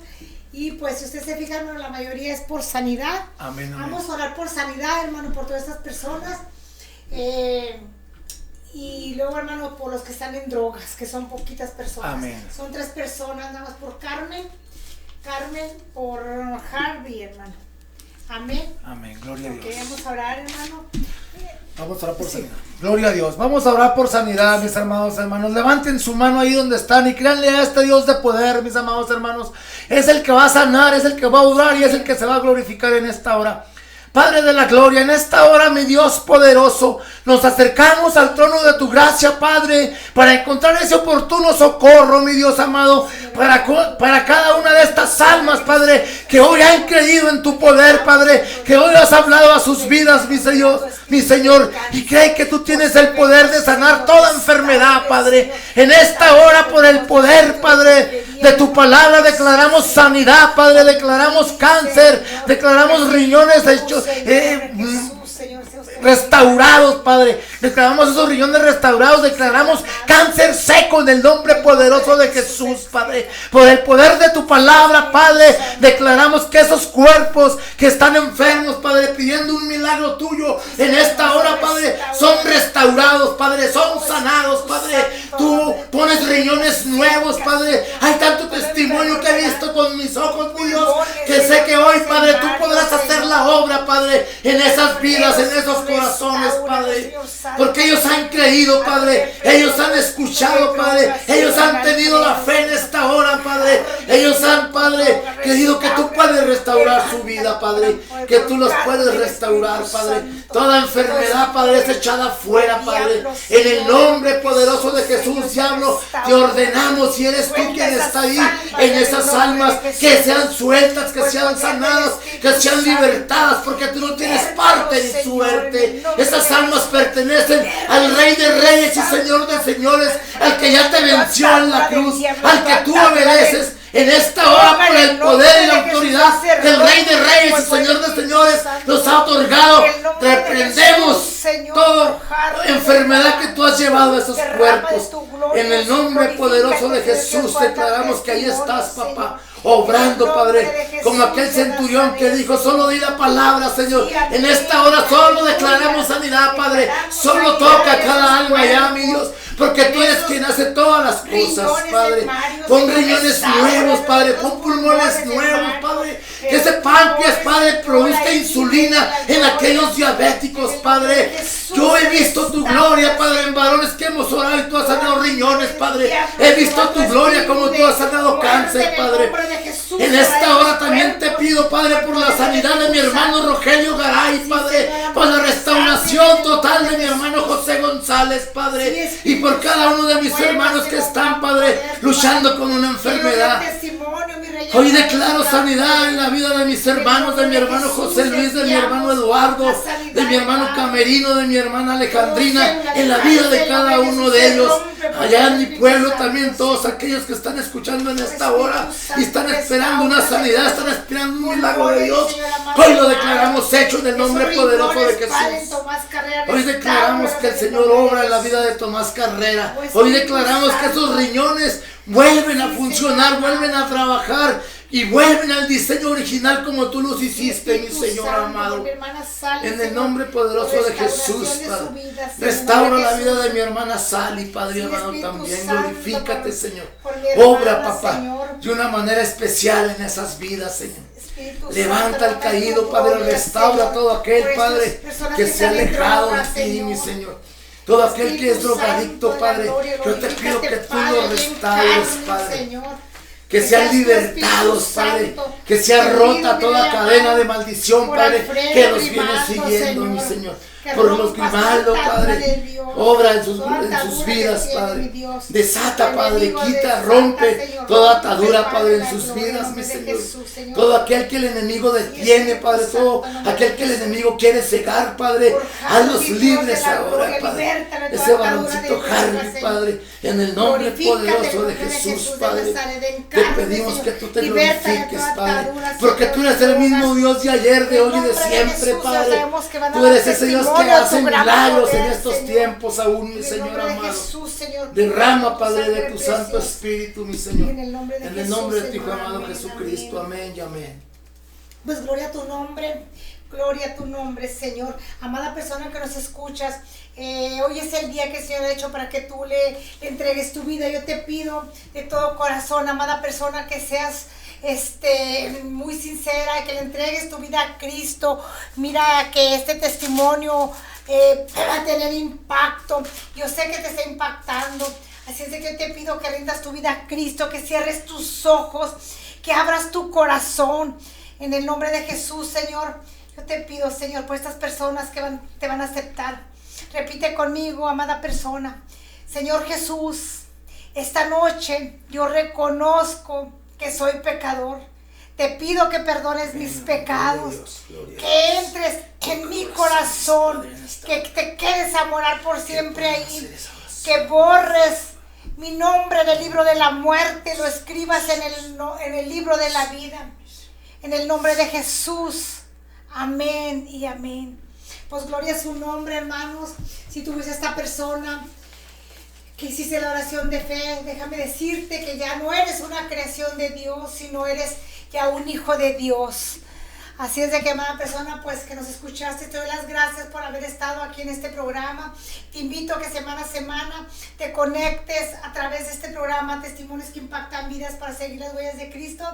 Y pues si usted se fija, hermano, la mayoría es por sanidad. Amén, amén. Vamos a orar por sanidad, hermano, por todas estas personas. Y luego, hermano, por los que están en drogas, que son poquitas personas. Amén. Son 3 personas, nada más por Carmen, por Harvey, hermano. Amén. Amén, gloria a Dios. Ok, vamos a orar, hermano. Vamos a orar por sanidad. Gloria a Dios. Vamos a orar por sanidad, mis amados hermanos. Levanten su mano ahí donde están y créanle a este Dios de poder, mis amados hermanos. Es el que va a sanar, es el que va a obrar y es el que se va a glorificar en esta hora. Padre de la gloria, en esta hora, mi Dios poderoso, nos acercamos al trono de tu gracia, Padre, para encontrar ese oportuno socorro, mi Dios amado, para cada una de estas almas, Padre, que hoy han creído en tu poder, Padre, que hoy has hablado a sus vidas, mi Señor, y creen que tú tienes el poder de sanar toda enfermedad, Padre. En esta hora, por el poder, Padre, de tu palabra, declaramos sanidad, Padre, declaramos cáncer, declaramos riñones hechos restaurados, Padre. Declaramos esos riñones restaurados, declaramos cáncer seco en el nombre poderoso de Jesús, Padre. Por el poder de tu palabra, Padre, declaramos que esos cuerpos que están enfermos, Padre, pidiendo un milagro tuyo en esta hora, Padre, son restaurados, Padre, son sanados, Padre. Tú pones riñones nuevos, Padre. Hay tanto testimonio que he visto con mis ojos, mi Dios, que sé que hoy, Padre, tú podrás hacer la obra, Padre, en esas vidas, en esos corazones, Padre, porque ellos han creído, Padre, ellos han escuchado, Padre, ellos han tenido la fe en esta hora, Padre, ellos han, Padre, creído que tú puedes restaurar su vida, Padre, que tú los puedes restaurar, Padre. Toda enfermedad, Padre, es echada fuera, Padre, en el nombre poderoso de Jesús. Diablo, te ordenamos, y eres tú quien está ahí en esas almas, que sean sueltas, que sean sanadas, que sean libertadas, porque tú no tienes parte ni suerte. Esas almas pertenecen al Rey de Reyes y Señor de Señores, al que ya te venció en la cruz, al que tú obedeces. En esta hora, por el poder y la autoridad que el Rey de Reyes y Señor de Señores nos ha otorgado, reprendemos toda enfermedad que tú has llevado a esos cuerpos. En el nombre poderoso de Jesús declaramos que ahí estás, papá, obrando, Padre, como aquel centurión que dijo: solo di la palabra, Señor. En esta hora solo declaramos sanidad, Padre. Solo toca a cada alma ya, mi Dios, porque tú eres quien hace todas las cosas, Padre. Pon riñones nuevos, Padre, pon pulmones nuevos, Padre. Que ese páncreas, Padre, produzca insulina en aquellos diabéticos, Padre. Yo he visto tu gloria, Padre, en varones que hemos orado y tú has sanado riñones, Padre. He visto tu gloria como tú has sanado cáncer, Padre. En esta hora también te pido, Padre, por la sanidad de mi hermano Rogelio Garay, Padre, por la restauración total de mi hermano José González, Padre, y por cada uno de mis hermanos que están, Padre, luchando con una enfermedad. Hoy declaro sanidad en la vida de mis hermanos, de mi hermano José Luis, de mi hermano Eduardo, de mi hermano Camerino, de mi hermana Alejandrina, en la vida de cada uno de ellos. Allá en mi pueblo también, todos aquellos que están escuchando en esta hora y están esperando una sanidad, están esperando un milagro de Dios. Hoy lo declaramos hecho en el nombre poderoso de Jesús. Hoy declaramos que el Señor obra en la vida de Tomás Carrera. Hoy declaramos que esos riñones vuelven a funcionar, vuelven a trabajar y vuelven al diseño original como tú los hiciste, mi Señor amado. En el nombre poderoso de Jesús, Padre. Restaura la vida de mi hermana Sally, Padre amado, también. Glorifícate, Señor. Obra, papá, de una manera especial en esas vidas, Señor. Levanta al caído, Padre. Restaura todo aquel, Padre, que se ha alejado de ti, mi Señor. Todo aquel que es drogadicto, Padre, yo te pido que tú lo restaures, Padre. Que sean libertados, Padre. Que sea rota toda cadena de maldición, Padre, que los viene siguiendo, mi Señor. por los Grimaldo, Padre. Obra en sus vidas, Padre. Desata, Padre, quita, rompe toda atadura, Padre, en sus vidas, mi Señor. Todo aquel que el enemigo detiene, Padre, todo aquel que el enemigo quiere cegar, Padre, hazlos libres ahora, Padre. Ese varoncito Harvey, Padre, en el nombre poderoso de Jesús, Padre, te pedimos que tú te glorifiques, Padre, porque tú eres el mismo Dios de ayer, de hoy y de siempre, Padre. Tú eres ese Dios que hace milagros en estos tiempos aún, mi Señor amado. Derrama, Padre, de tu Santo Espíritu, mi Señor. En el nombre de tu Hijo amado Jesucristo. Amén y amén. Pues gloria a tu nombre. Gloria a tu nombre, Señor. Amada persona que nos escuchas, hoy es el día que el Señor ha hecho para que tú le entregues tu vida. Yo te pido de todo corazón, amada persona, que seas muy sincera, que le entregues tu vida a Cristo. Mira que este testimonio va a tener impacto. Yo sé que te está impactando. Así es de que yo te pido que rindas tu vida a Cristo, que cierres tus ojos, que abras tu corazón. En el nombre de Jesús, Señor. Yo te pido, Señor, por estas personas que te van a aceptar. Repite conmigo, amada persona. Señor Jesús, esta noche yo reconozco que soy pecador. Te pido que perdones mis pecados, que entres en mi corazón, que te quedes a morar por siempre ahí, que borres mi nombre del libro de la muerte, lo escribas en el libro de la vida. En el nombre de Jesús. Amén y amén. Pues gloria a su nombre, hermanos. Si tú ves a esta persona que hiciste la oración de fe, déjame decirte que ya no eres una creación de Dios, sino eres ya un hijo de Dios. Así es de que, amada persona, pues que nos escuchaste, te doy las gracias por haber estado aquí en este programa. Te invito a que semana a semana te conectes a través de este programa, Testimonios que Impactan Vidas, para seguir las huellas de Cristo.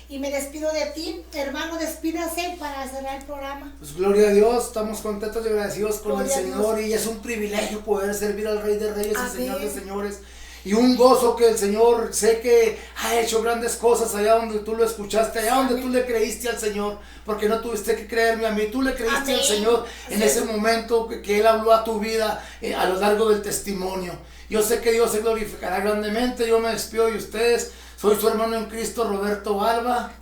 Y me despido de ti, hermano, despídase para cerrar el programa. Pues gloria a Dios, estamos contentos y agradecidos con el Señor, y es un privilegio poder servir al Rey de Reyes y Señor de Señores. Y un gozo que el Señor, sé que ha hecho grandes cosas allá donde tú lo escuchaste, allá donde tú le creíste al Señor, porque no tuviste que creerme a mí, tú le creíste al Señor en ese momento que Él habló a tu vida a lo largo del testimonio. Yo sé que Dios se glorificará grandemente. Yo me despido de ustedes. Soy su hermano en Cristo, Roberto Alba.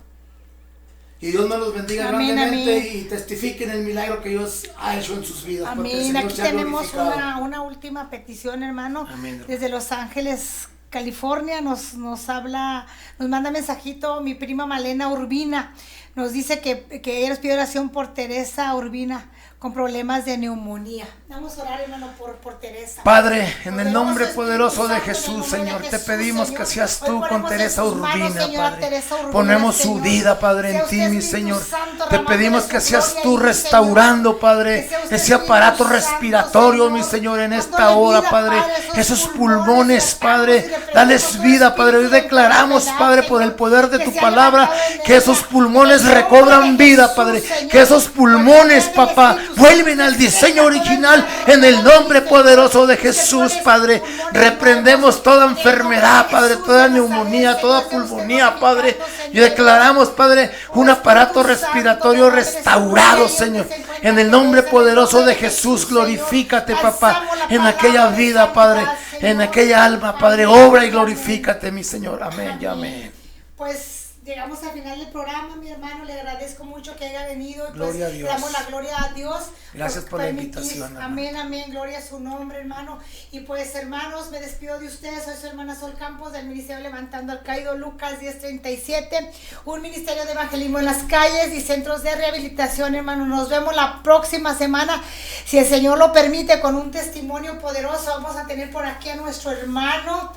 Y Dios me los bendiga grandemente, amén. Y testifiquen el milagro que Dios ha hecho en sus vidas. Amén. Aquí tenemos una última petición, hermano. Amén. Desde Los Ángeles, California, nos manda mensajito mi prima Malena Urbina. Nos dice que ella nos pide oración por Teresa Urbina, con problemas de neumonía. Vamos a orar, hermano, por Teresa. Padre, en el nombre poderoso de Jesús, Señor, te pedimos que seas tú con Teresa Urbina, Padre. Ponemos su vida, Padre, en ti, mi Señor. Te pedimos que seas tú restaurando, Padre, ese aparato respiratorio, mi Señor, en esta hora, Padre. Esos pulmones, Padre, dales vida, Padre. Hoy declaramos, Padre, por el poder de tu palabra, que esos pulmones recobran vida, Padre. Que esos pulmones, papá, vuelven al diseño original en el nombre poderoso de Jesús, Padre. Reprendemos toda enfermedad, Padre, toda neumonía, toda pulmonía, Padre. Y declaramos, Padre, un aparato respiratorio restaurado, Señor. En el nombre poderoso de Jesús, glorifícate, papá, en aquella vida, Padre, en aquella alma, Padre. Obra y glorifícate, mi Señor. Amén y amén. Pues llegamos al final del programa, mi hermano. Le agradezco mucho que haya venido. Gloria a Dios. Le damos la gloria a Dios. Gracias por la invitación, hermano. Amén, amén. Gloria a su nombre, hermano. Y pues, hermanos, me despido de ustedes. Soy su hermana Sol Campos, del Ministerio Levantando al Caído, Lucas 10:37. Un ministerio de evangelismo en las calles y centros de rehabilitación, hermano. Nos vemos la próxima semana, si el Señor lo permite, con un testimonio poderoso. Vamos a tener por aquí a nuestro hermano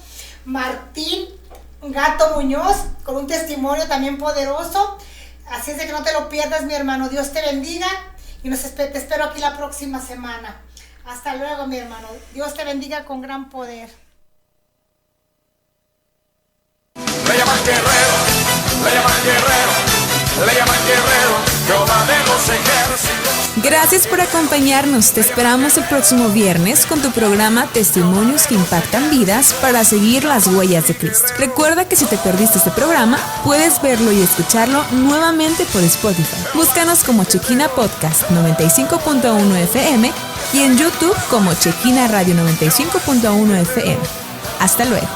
Martín Gato Muñoz, con un testimonio también poderoso. Así es de que no te lo pierdas, mi hermano. Dios te bendiga y te espero aquí la próxima semana. Hasta luego, mi hermano. Dios te bendiga con gran poder. Le llaman guerrero, le llaman guerrero, le llaman guerrero, Jehová de los ejércitos. Gracias por acompañarnos. Te esperamos el próximo viernes con tu programa Testimonios que Impactan Vidas para seguir las huellas de Cristo. Recuerda que si te perdiste este programa, puedes verlo y escucharlo nuevamente por Spotify. Búscanos como Chequina Podcast 95.1 FM y en YouTube como Chequina Radio 95.1 FM. Hasta luego.